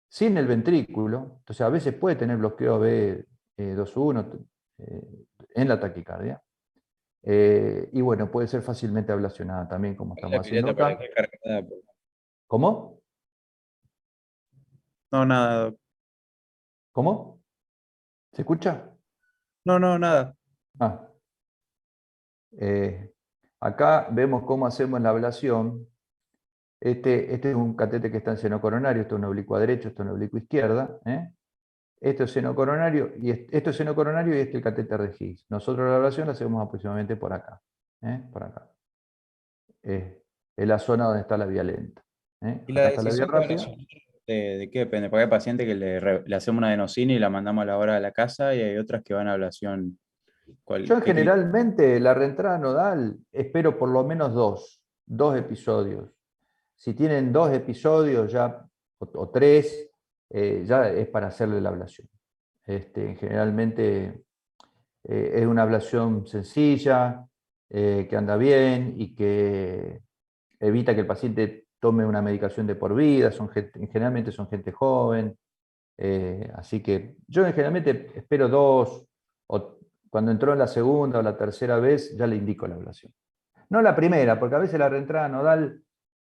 sin el ventrículo, entonces a veces puede tener bloqueo B21 en la taquicardia. Y bueno, puede ser fácilmente ablacionada también, como La estamos haciendo pileta acá. parece cargada. ¿Cómo? No, nada, doc. ¿Cómo? ¿Se escucha? No, no, nada. Ah, eh, acá vemos cómo hacemos la ablación. Este es un catete que está en seno coronario, esto es un oblicuo derecho, esto es un oblicuo izquierda. Esto es seno coronario y esto es seno coronario y este es el catéter de Higgs. Nosotros la ablación la hacemos aproximadamente por acá. Por acá. Es la zona donde está la vía lenta. ¿Y la Acá está la vía decisión de rápida. ablación de qué depende? Porque hay pacientes que le hacemos una adenosina y la mandamos a la hora de la casa y hay otras que van a ablación. Yo ¿Qué criterio? generalmente la reentrada nodal espero por lo menos dos episodios. Si tienen 2 episodios ya, o 3, ya es para hacerle la ablación. Generalmente es una ablación sencilla, que anda bien y que evita que el paciente tome una medicación de por vida, generalmente son gente joven, así que yo generalmente espero 2, o cuando entró en la segunda o la tercera vez ya le indico la ablación. No la primera, porque a veces la reentrada nodal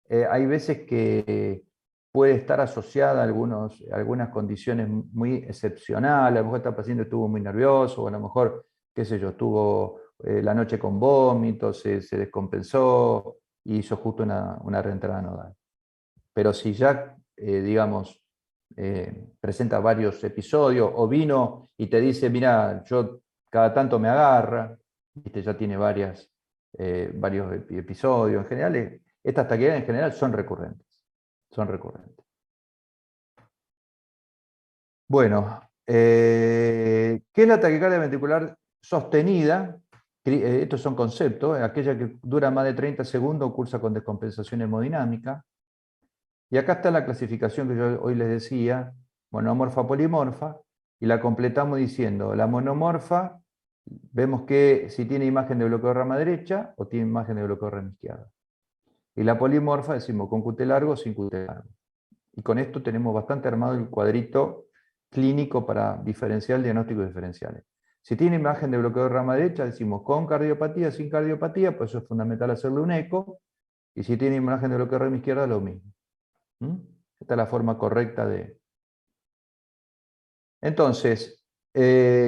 hay veces que puede estar asociada a algunas condiciones muy excepcionales. A lo mejor este paciente estuvo muy nervioso, o a lo mejor, qué sé yo, estuvo la noche con vómitos, se descompensó y hizo justo una reentrada nodal. Pero si ya, digamos, presenta varios episodios, o vino y te dice, mira, yo cada tanto me agarra, ¿viste? Ya tiene varios episodios. En general, estas taquicardias en general son recurrentes. Son recurrentes. Bueno, ¿qué es la taquicardia ventricular sostenida? Estos son conceptos, aquella que dura más de 30 segundos, cursa con descompensación hemodinámica. Y acá está la clasificación que yo hoy les decía, monomorfa, polimorfa, y la completamos diciendo, la monomorfa, vemos que si tiene imagen de bloqueo de rama derecha o tiene imagen de bloqueo de rama izquierda. Y la polimorfa decimos con QT largo o sin QT largo. Y con esto tenemos bastante armado el cuadrito clínico para diferencial, diagnósticos diferenciales. Si tiene imagen de bloqueo de rama derecha, decimos con cardiopatía, sin cardiopatía, por eso es fundamental hacerle un eco. Y si tiene imagen de bloqueo de rama izquierda, lo mismo. Esta es la forma correcta de... Entonces,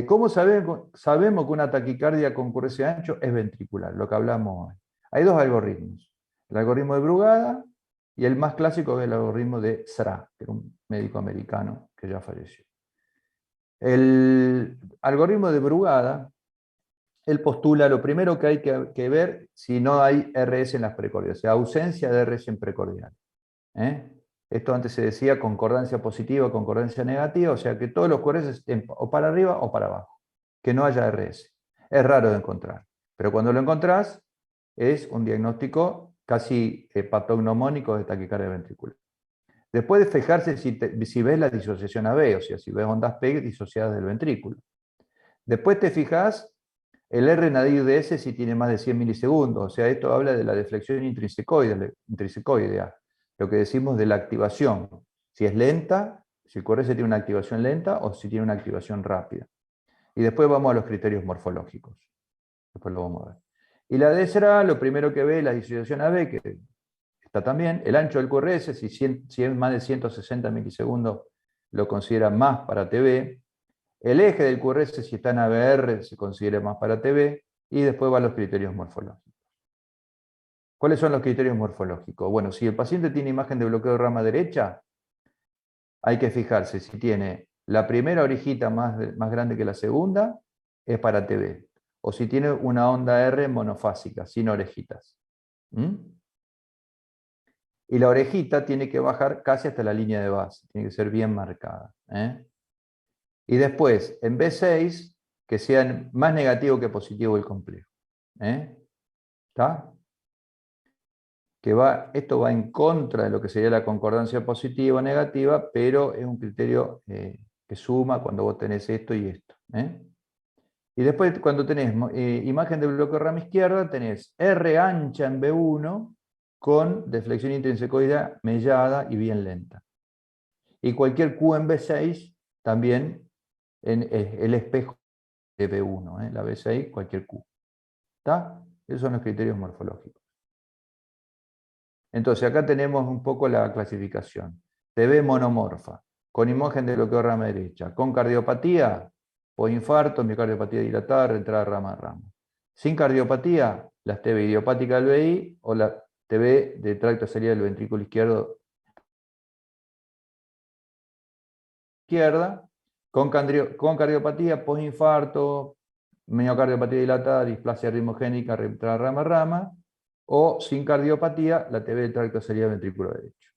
¿cómo sabemos que una taquicardia con QRS ancho es ventricular? Lo que hablamos hoy. Hay dos algoritmos. El algoritmo de Brugada y el más clásico es el algoritmo de SRA, que era un médico americano que ya falleció. El algoritmo de Brugada, él postula lo primero que hay que ver si no hay RS en las precordiales, o sea, ausencia de RS en precordial. Esto antes se decía concordancia positiva, concordancia negativa, o sea que todos los QRS estén o para arriba o para abajo, que no haya RS. Es raro de encontrar, pero cuando lo encontrás es un diagnóstico casi patognomónico de taquicardia ventricular. Después de fijarse si ves la disociación AB, o sea, si ves ondas P disociadas del ventrículo. Después te fijas el R nadir de S si tiene más de 100 milisegundos, o sea, esto habla de la deflexión intrinsecoidea, lo que decimos de la activación, si es lenta, si el QRS tiene una activación lenta o si tiene una activación rápida. Y después vamos a los criterios morfológicos, después lo vamos a ver. Y la DSRA, lo primero que ve es la disociación AB, que está también, el ancho del QRS, si es más de 160 milisegundos, lo considera más para TB. El eje del QRS, si está en ABR, se considera más para TB, y después van los criterios morfológicos. ¿Cuáles son los criterios morfológicos? Bueno, si el paciente tiene imagen de bloqueo de rama derecha, hay que fijarse si tiene la primera orejita más grande que la segunda, es para TB. O si tiene una onda R monofásica, sin orejitas. Y la orejita tiene que bajar casi hasta la línea de base, tiene que ser bien marcada. Y después, en B6, que sean más negativo que positivo el complejo. ¿Está? Esto va en contra de lo que sería la concordancia positiva o negativa, pero es un criterio que suma cuando vos tenés esto y esto. ¿eh? Y después, cuando tenés imagen de bloqueo rama izquierda, tenés R ancha en B1 con deflexión intrinsecoidea mellada y bien lenta. Y cualquier Q en B6 también en el espejo de B1, la B6, cualquier Q. ¿Está? Esos son los criterios morfológicos. Entonces, acá tenemos un poco la clasificación. TB monomorfa, con imagen de bloqueo rama derecha, con cardiopatía, infarto, miocardiopatía dilatada, reentrada rama a rama. Sin cardiopatía, las TB idiopática del VI o la TB de tracto salida del ventrículo izquierdo izquierda, con cardiopatía, postinfarto, miocardiopatía dilatada, displasia ritmogénica, reentrada rama a rama, o sin cardiopatía, la TB del tracto salida del ventrículo derecho.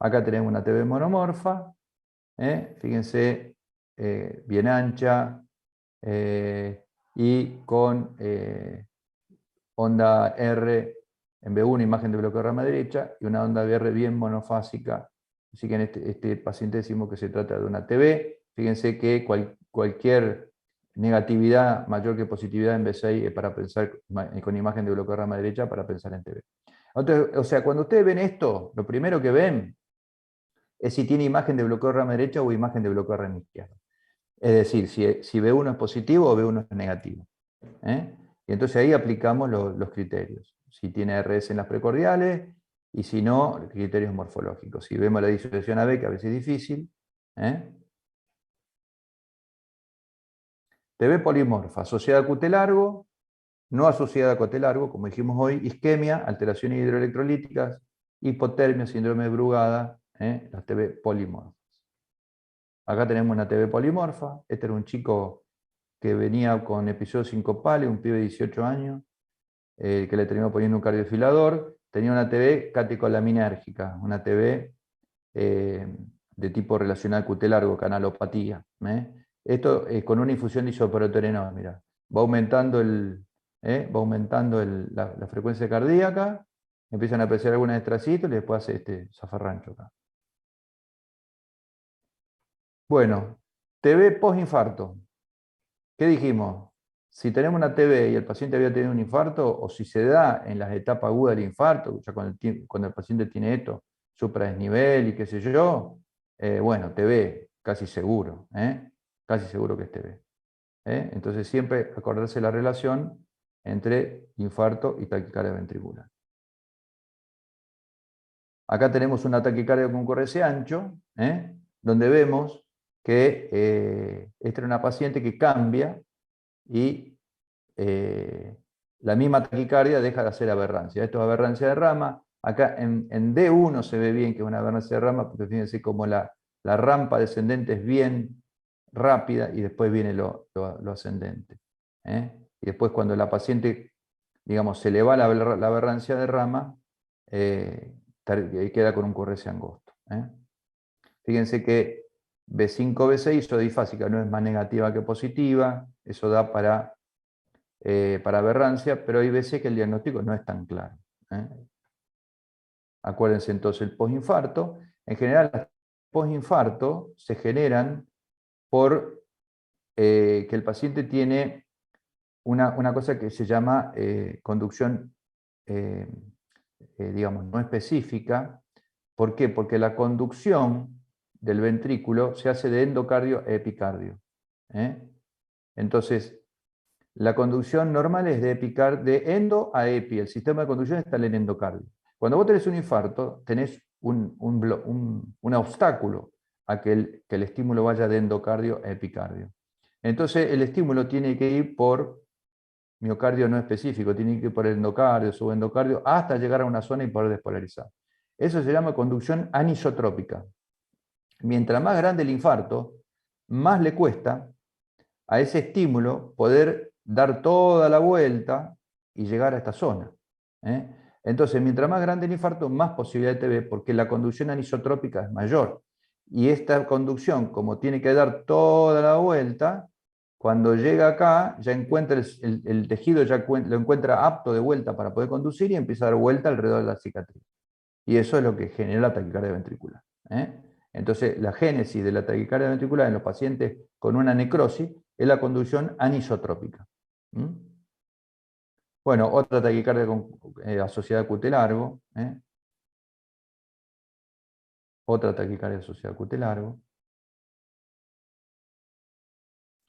Acá tenemos una TB monomorfa, fíjense, bien ancha y con onda R en B1, imagen de bloqueo de rama derecha, y una onda BR bien monofásica. Así que en este paciente decimos que se trata de una TB. Fíjense que cualquier negatividad mayor que positividad en B6 es para pensar con imagen de bloqueo de rama derecha para pensar en TB. Entonces, o sea, cuando ustedes ven esto, lo primero que ven es si tiene imagen de bloqueo de rama derecha o imagen de bloqueo de rama izquierda. Es decir, si B1 es positivo o B1 es negativo. Y entonces ahí aplicamos los criterios. Si tiene RS en las precordiales y si no, criterios morfológicos. Si vemos la disociación AB, que a veces es difícil. TB polimorfa, asociada a QT largo, no asociada a QT largo, como dijimos hoy, isquemia, alteraciones hidroelectrolíticas, hipotermia, síndrome de Brugada, las TB polimorfas. Acá tenemos una TB polimorfa. Este era un chico que venía con episodios sincopales, un pibe de 18 años, que le terminó poniendo un cardiofilador. Tenía una TB catecolaminérgica, una TB de tipo relacional QT largo, canalopatía. Esto con una infusión de isoproterenol, mira. Va aumentando, la frecuencia cardíaca, empiezan a aparecer algunos estrocitos y después hace este zafarrancho acá. Bueno, TB postinfarto. ¿Qué dijimos? Si tenemos una TB y el paciente había tenido un infarto, o si se da en las etapas agudas del infarto, ya cuando el paciente tiene esto, supradesnivel y qué sé yo, bueno, TB, casi seguro, casi seguro que es TB. Entonces siempre acordarse la relación entre infarto y taquicardia ventricular. Acá tenemos una taquicardia con QRS ancho, donde vemos que esta era una paciente que cambia y la misma taquicardia deja de hacer aberrancia. Esto es aberrancia de rama. Acá en D1 se ve bien que es una aberrancia de rama, porque fíjense cómo la rampa descendente es bien rápida y después viene lo ascendente. Y después cuando la paciente, digamos, se le va la aberrancia de rama, queda con un QRS angosto. Fíjense que B5, B6 isodifásica no es más negativa que positiva, eso da para aberrancia, pero hay veces que el diagnóstico no es tan claro. Acuérdense entonces el postinfarto. En general, los postinfarto se generan por que el paciente tiene una cosa que se llama conducción, digamos, no específica. ¿Por qué? Porque la conducción del ventrículo se hace de endocardio a epicardio. Entonces, la conducción normal es de endo a epi. El sistema de conducción está en el endocardio. Cuando vos tenés un infarto, tenés un obstáculo a que el estímulo vaya de endocardio a epicardio. Entonces, el estímulo tiene que ir por miocardio no específico, tiene que ir por el endocardio, subendocardio, hasta llegar a una zona y poder despolarizar. Eso se llama conducción anisotrópica. Mientras más grande el infarto, más le cuesta a ese estímulo poder dar toda la vuelta y llegar a esta zona. Entonces, mientras más grande el infarto, más posibilidad de TB, porque la conducción anisotrópica es mayor. Y esta conducción, como tiene que dar toda la vuelta, cuando llega acá, ya encuentra el tejido, ya lo encuentra apto de vuelta para poder conducir y empieza a dar vuelta alrededor de la cicatriz. Y eso es lo que genera la taquicardia ventricular. Entonces, la génesis de la taquicardia ventricular en los pacientes con una necrosis es la conducción anisotrópica. ¿Mm? Bueno, otra taquicardia asociada a QT largo. Otra taquicardia asociada a QT largo.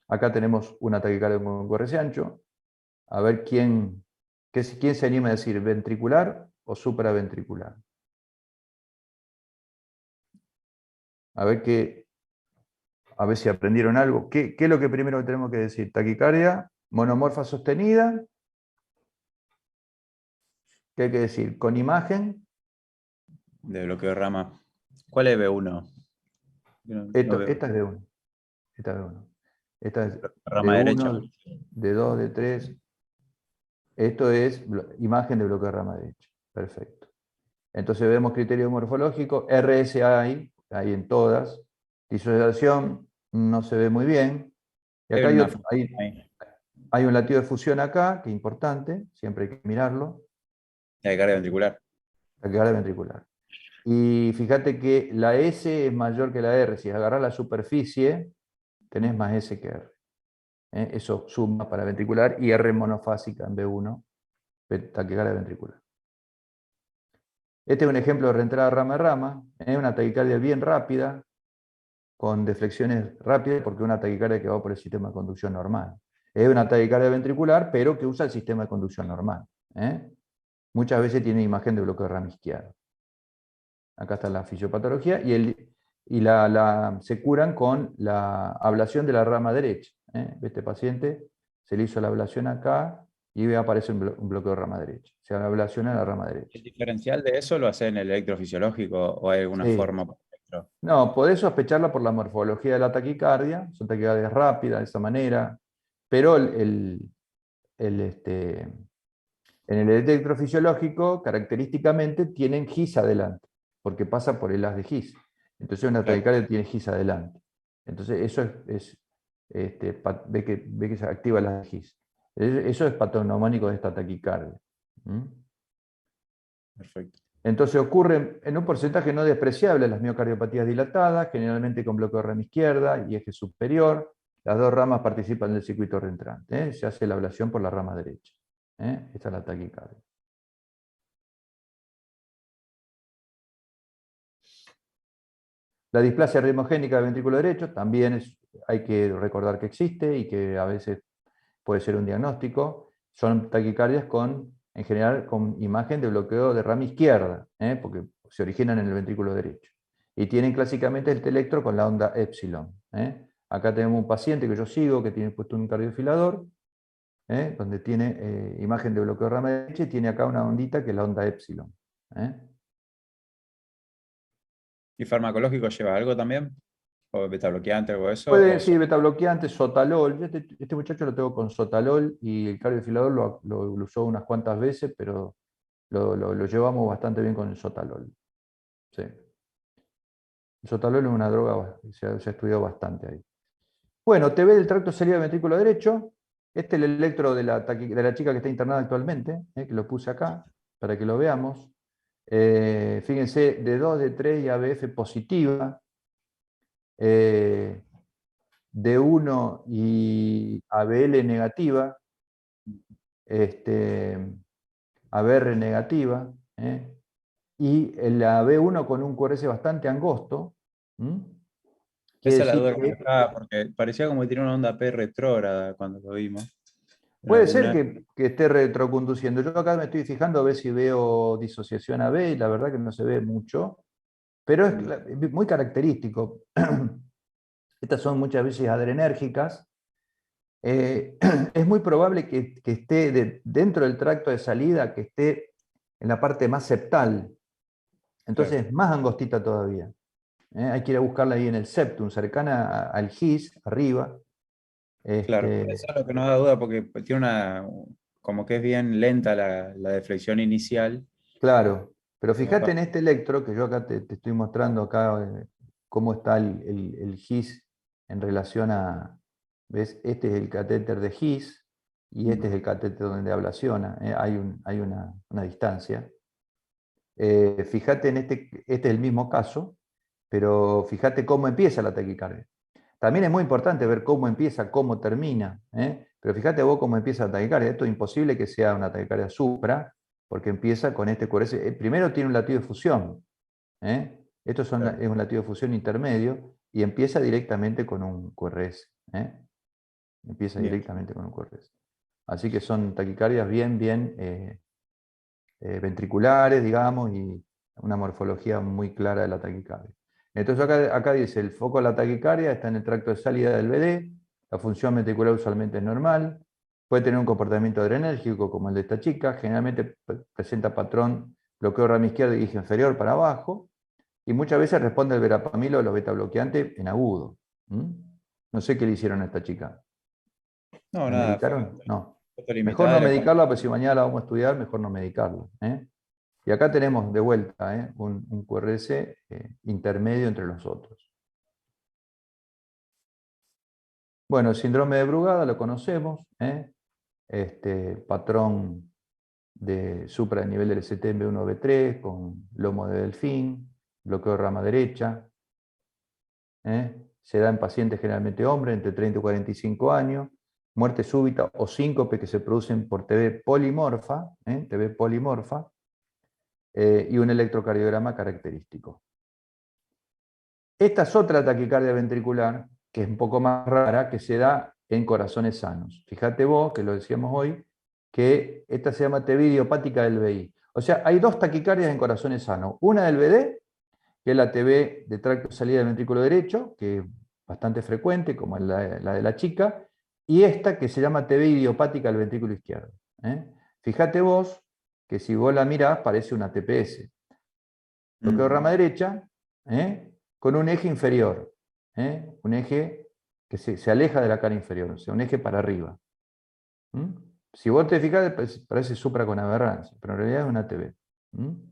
Acá tenemos una taquicardia con QRS ancho. A ver quién se anima a decir ventricular o supraventricular. A ver si aprendieron algo. ¿Qué es lo que primero que tenemos que decir? Taquicardia monomorfa sostenida. ¿Qué hay que decir? Con imagen. De bloqueo de rama. ¿Cuál es B1? No veo. Esta es de 1. Esta es de 1. Esta es Rama de derecha. 1, de 2, de 3. Esto es imagen de bloqueo de rama derecha. Perfecto. Entonces vemos criterio morfológico. RSI, hay en todas. Disociación no se ve muy bien. Y acá hay un latido de fusión acá, que es importante, siempre hay que mirarlo. Taquicardia ventricular. Taquicardia ventricular. Y fíjate que la S es mayor que la R. Si agarras la superficie, tenés más S que R. Eso suma para ventricular y R monofásica en B1, taquicardia ventricular. Este es un ejemplo de reentrada rama a rama, una taquicardia bien rápida, con deflexiones rápidas, porque es una taquicardia que va por el sistema de conducción normal. Es una taquicardia ventricular, pero que usa el sistema de conducción normal. Muchas veces tiene imagen de bloqueo de rama izquierda. Acá está la fisiopatología se curan con la ablación de la rama derecha. Este paciente se le hizo la ablación acá y aparece un bloqueo de rama derecha. Se ablaciona la rama derecha. ¿El diferencial de eso lo hace en el electrofisiológico o hay alguna Sí. forma por electro? No, podés sospecharla por la morfología de la taquicardia, son taquicardias rápidas de esa manera, pero en el electrofisiológico, característicamente, tienen GIS adelante, porque pasa por el haz de GIS. Entonces una taquicardia tiene GIS adelante. Entonces eso ve que se activa el haz de GIS. Eso es patognomónico de esta taquicardia. Perfecto. Entonces ocurren en un porcentaje no despreciable las miocardiopatías dilatadas, generalmente con bloqueo de rama izquierda y eje superior. Las dos ramas participan del circuito reentrante. Se hace la ablación por la rama derecha. Esta es la taquicardia. La displasia ritmogénica del ventrículo derecho también hay que recordar que existe y que a veces puede ser un diagnóstico. Son taquicardias en general con imagen de bloqueo de rama izquierda, porque se originan en el ventrículo derecho. Y tienen clásicamente el telectro con la onda epsilon. Acá tenemos un paciente que yo sigo que tiene puesto un cardiofilador, donde tiene imagen de bloqueo de rama derecha y tiene acá una ondita que es la onda epsilon. ¿Y farmacológico lleva algo también? ¿O betabloqueante o algo de eso? Puede decir betabloqueante, sotalol. Yo este muchacho lo tengo con sotalol y el cardiofilador lo usó unas cuantas veces, pero lo llevamos bastante bien con el sotalol. Sí. El sotalol es una droga, se ha estudiado bastante ahí. Bueno, TV del tracto salido del ventrículo derecho. Este es el electro de la chica que está internada actualmente, que lo puse acá, para que lo veamos. Fíjense, D2, D3 y ABF positiva. D1 y ABL negativa. ABR negativa. Y la B1 con un QRS bastante angosto. Quiere Esa es la decir duda que me que dejaba, porque parecía como que tiene una onda P retrógrada cuando lo vimos. En puede ser alguna. que esté retroconduciendo. Yo acá me estoy fijando a ver si veo disociación AB y la verdad que no se ve mucho, pero es muy característico. Estas son muchas veces adrenérgicas. Es muy probable que esté dentro del tracto de salida, que esté en la parte más septal. Entonces Claro. es más angostita todavía. Hay que ir a buscarla ahí en el septum, cercana al GIS, arriba. Claro, eso es lo que nos da duda porque tiene como que es bien lenta la deflexión inicial. Claro, pero Como fíjate en este electro, que yo acá te estoy mostrando acá cómo está el GIS en relación a, ¿ves? Este es el catéter de GIS y este es el catéter donde ablaciona, hay una distancia. Fíjate en este es el mismo caso, pero fíjate cómo empieza la taquicardia. También es muy importante ver cómo empieza, cómo termina, ¿eh? Pero fíjate vos cómo empieza la taquicardia. Esto es imposible que sea una taquicardia supra, porque empieza con este QRS. Primero tiene un latido de fusión, ¿eh? Esto es un latido de fusión intermedio y empieza directamente con un QRS, ¿eh? Empieza Bien. directamente con un QRS. Así que son taquicardias bien ventriculares, digamos, y una morfología muy clara de la taquicardia. Entonces acá dice, el foco de la taquicardia está en el tracto de salida del BD, la función ventricular usualmente es normal, puede tener un comportamiento adrenérgico como el de esta chica, generalmente presenta patrón bloqueo rama izquierda y eje inferior para abajo, y muchas veces responde el verapamilo o los beta bloqueantes en agudo. No sé qué le hicieron a esta chica. No, ¿La nada, medicaron? No. foto Mejor limitada no de la medicarla, pues si mañana la vamos a estudiar, mejor no medicarla, ¿eh? Y acá tenemos de vuelta un QRS intermedio entre los otros. Bueno, el síndrome de Brugada lo conocemos, este patrón de supra de nivel del STM1B3 con lomo de delfín, bloqueo de rama derecha. Se da en pacientes generalmente hombres entre 30 y 45 años, muerte súbita o síncope que se producen por TB polimorfa, y un electrocardiograma característico. Esta es otra taquicardia ventricular, que es un poco más rara, que se da en corazones sanos. Fíjate vos, que lo decíamos hoy, que esta se llama TB idiopática del BI. O sea, hay dos taquicardias en corazones sanos. Una del BD, que es la TB de tracto de salida del ventrículo derecho, que es bastante frecuente, como la de la chica, y esta que se llama TB idiopática del ventrículo izquierdo. Fíjate vos que si vos la mirás parece una TPS. Bloqueo de rama derecha, con un eje inferior, un eje que se aleja de la cara inferior, o sea, un eje para arriba. Si vos te fijás, parece supra con aberrancia, pero en realidad es una TB.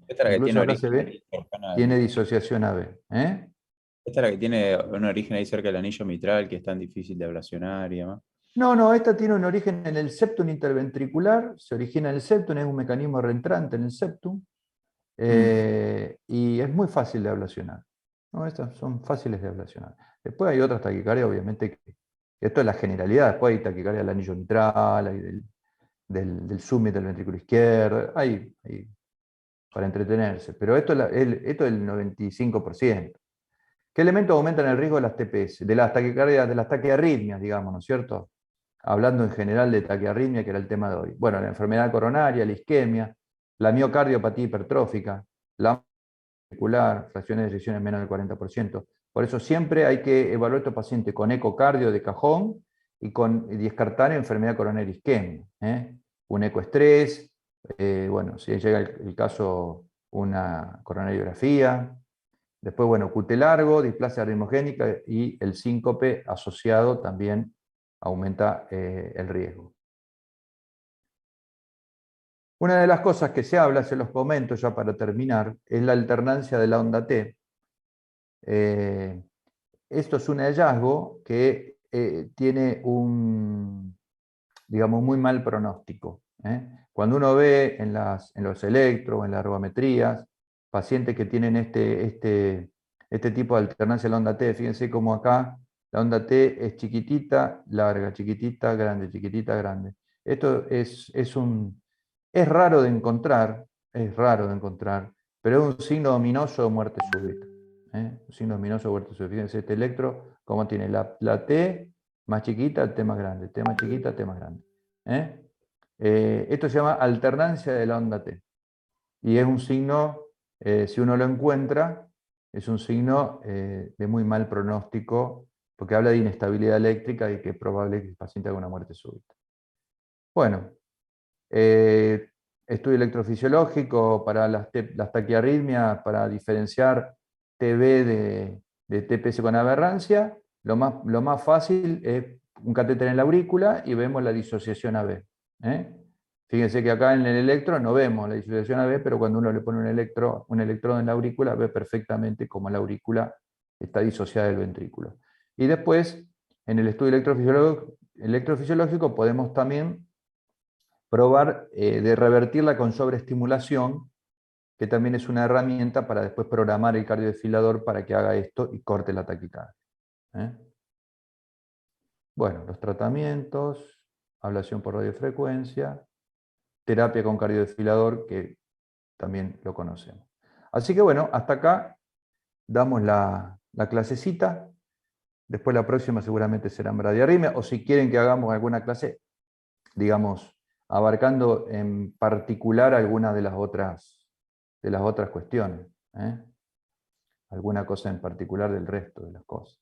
Esta es la que tiene Incluso acá se origen ve, ahí cercana tiene disociación AB. esta es la que tiene un origen ahí cerca del anillo mitral, que es tan difícil de ablacionar y demás. No, no, esta tiene un origen en el septum interventricular, se origina en el septum, es un mecanismo reentrante en el septum, y es muy fácil de ablacionar. ¿No? Estas son fáciles de ablacionar. Después hay otras taquicardias, obviamente, que esto es la generalidad. Después hay taquicardia del anillo mitral, hay del summit del ventrículo izquierdo, hay para entretenerse. Pero esto es el 95%. ¿Qué elementos aumentan el riesgo de las TPS? De las taquicardias, de las taquiarritmias, digamos, ¿no es cierto? Hablando en general de taquiarritmia, que era el tema de hoy. Bueno, la enfermedad coronaria, la isquemia, la miocardiopatía hipertrófica, la muscular, fracciones de lesiones menos del 40%. Por eso siempre hay que evaluar a estos pacientes con ecocardio de cajón y descartar enfermedad coronaria isquemia. Un ecoestrés, bueno, si llega el caso, una coronariografía. Después, bueno, QT largo, displasia ritmogénica y el síncope asociado también aumenta el riesgo. Una de las cosas que se habla, se los comento ya para terminar, es la alternancia de la onda T. Esto es un hallazgo que tiene un, digamos, muy mal pronóstico. Cuando uno ve en los electros, en las ergometrías, pacientes que tienen este tipo de alternancia de la onda T, fíjense cómo acá la onda T es chiquitita, larga, chiquitita, grande, chiquitita, grande. Esto es raro de encontrar, pero es un signo ominoso de muerte súbita. Un signo ominoso de muerte súbita. Fíjense este electro, cómo tiene la T más chiquita, el T más grande, T más chiquita, T más grande. Esto se llama alternancia de la onda T. Y es un signo, si uno lo encuentra, es un signo de muy mal pronóstico, porque habla de inestabilidad eléctrica y que es probable que el paciente haga una muerte súbita. Bueno, estudio electrofisiológico para las taquiarritmias, para diferenciar TB de TPS con aberrancia. Lo más fácil es un catéter en la aurícula y vemos la disociación AB. Fíjense que acá en el electro no vemos la disociación AB, pero cuando uno le pone un electrodo en la aurícula, ve perfectamente cómo la aurícula está disociada del ventrículo. Y después, en el estudio electrofisiológico podemos también probar de revertirla con sobreestimulación, que también es una herramienta para después programar el cardiodesfibrilador para que haga esto y corte la taquicardia. Bueno, los tratamientos, ablación por radiofrecuencia, terapia con cardiodesfibrilador, que también lo conocemos. Así que bueno, hasta acá damos la clasecita. Después la próxima seguramente será en bradiarritmia, o si quieren que hagamos alguna clase, digamos, abarcando en particular algunas de las otras cuestiones. Alguna cosa en particular del resto de las cosas.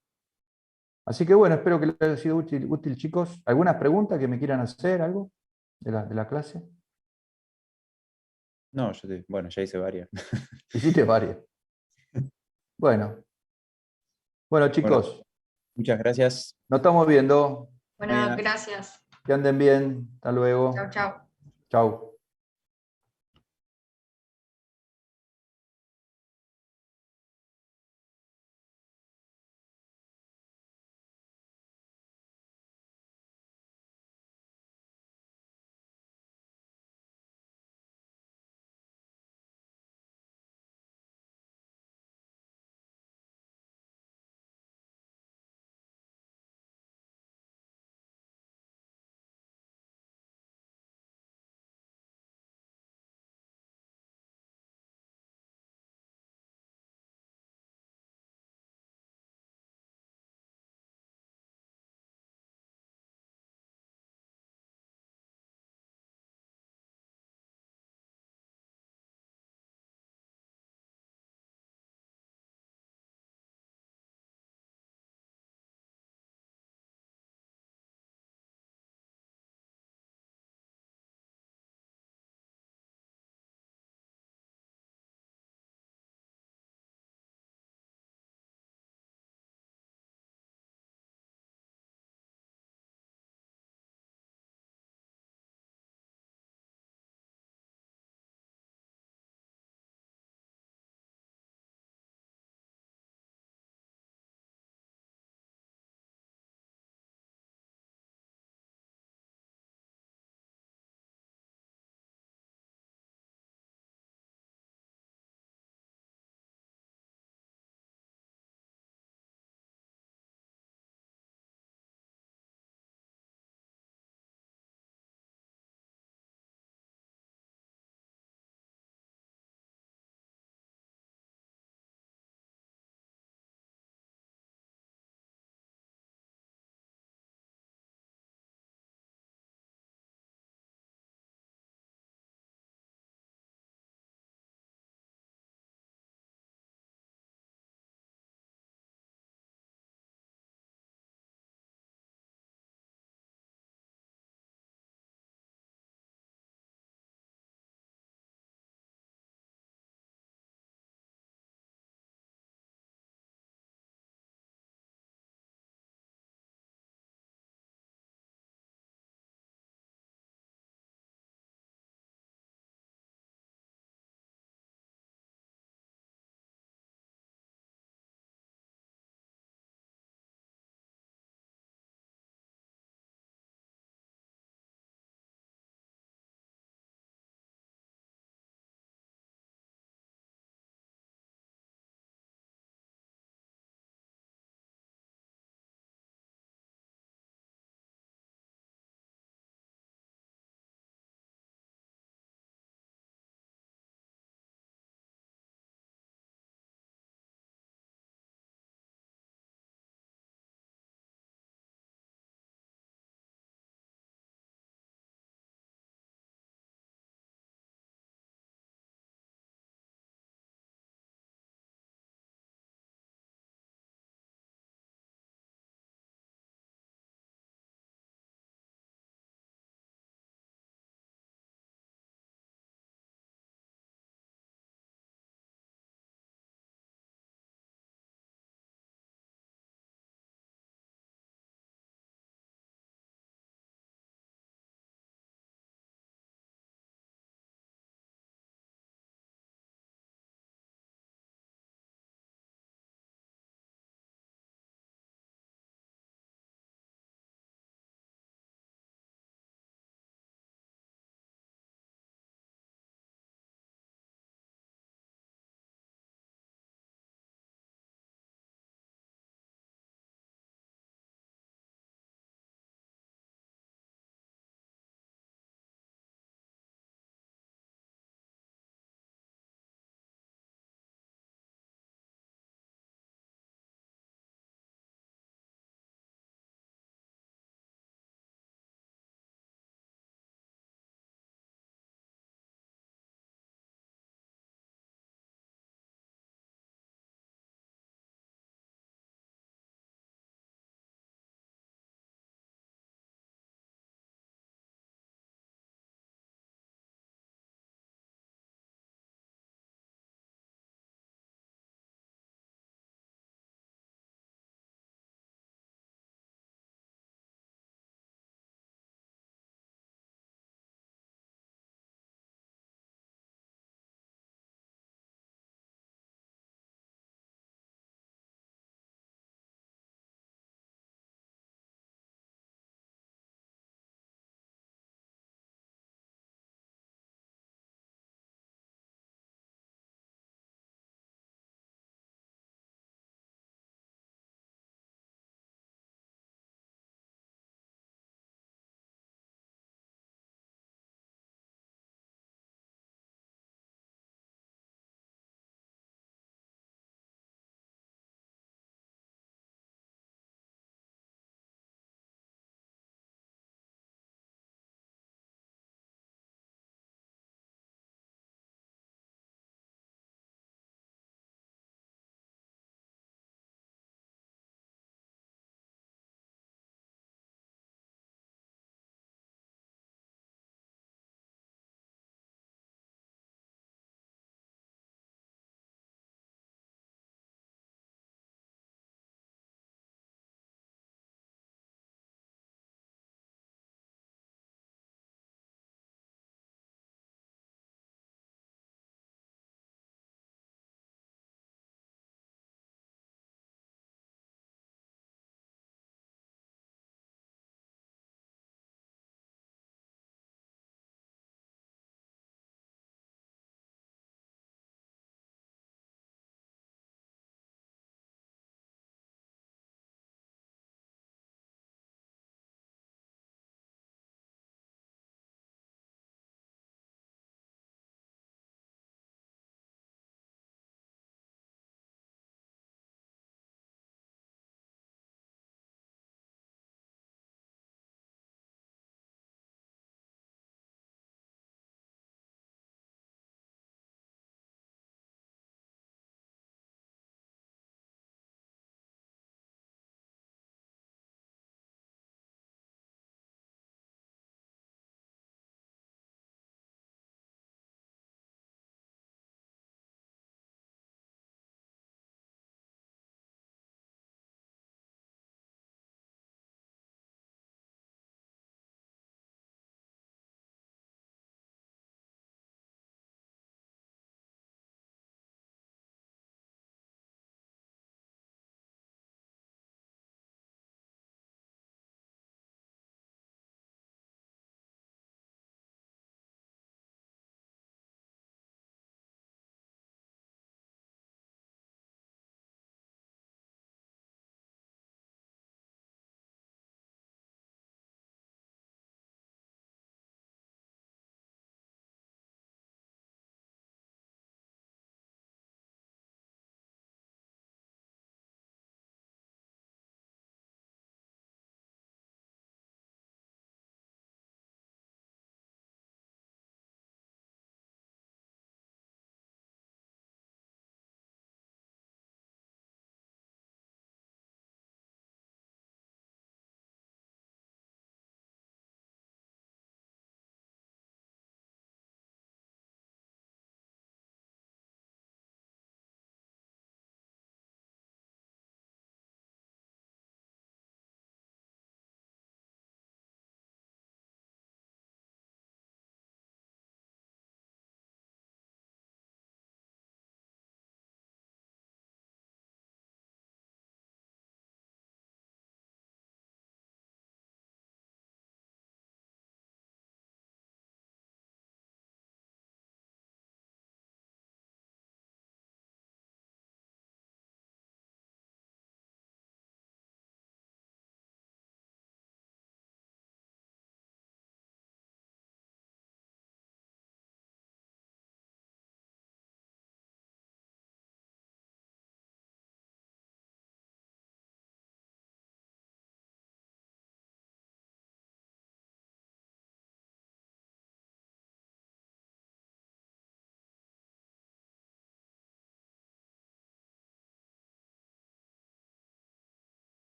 Así que bueno, espero que les haya sido útil, chicos. ¿Algunas preguntas que me quieran hacer, algo de la clase? No, bueno, ya hice varias. Hiciste varias. Bueno, Bueno, chicos, muchas gracias. nos estamos viendo. Bueno, gracias. Que anden bien. Hasta luego. Chao, chao. Chau.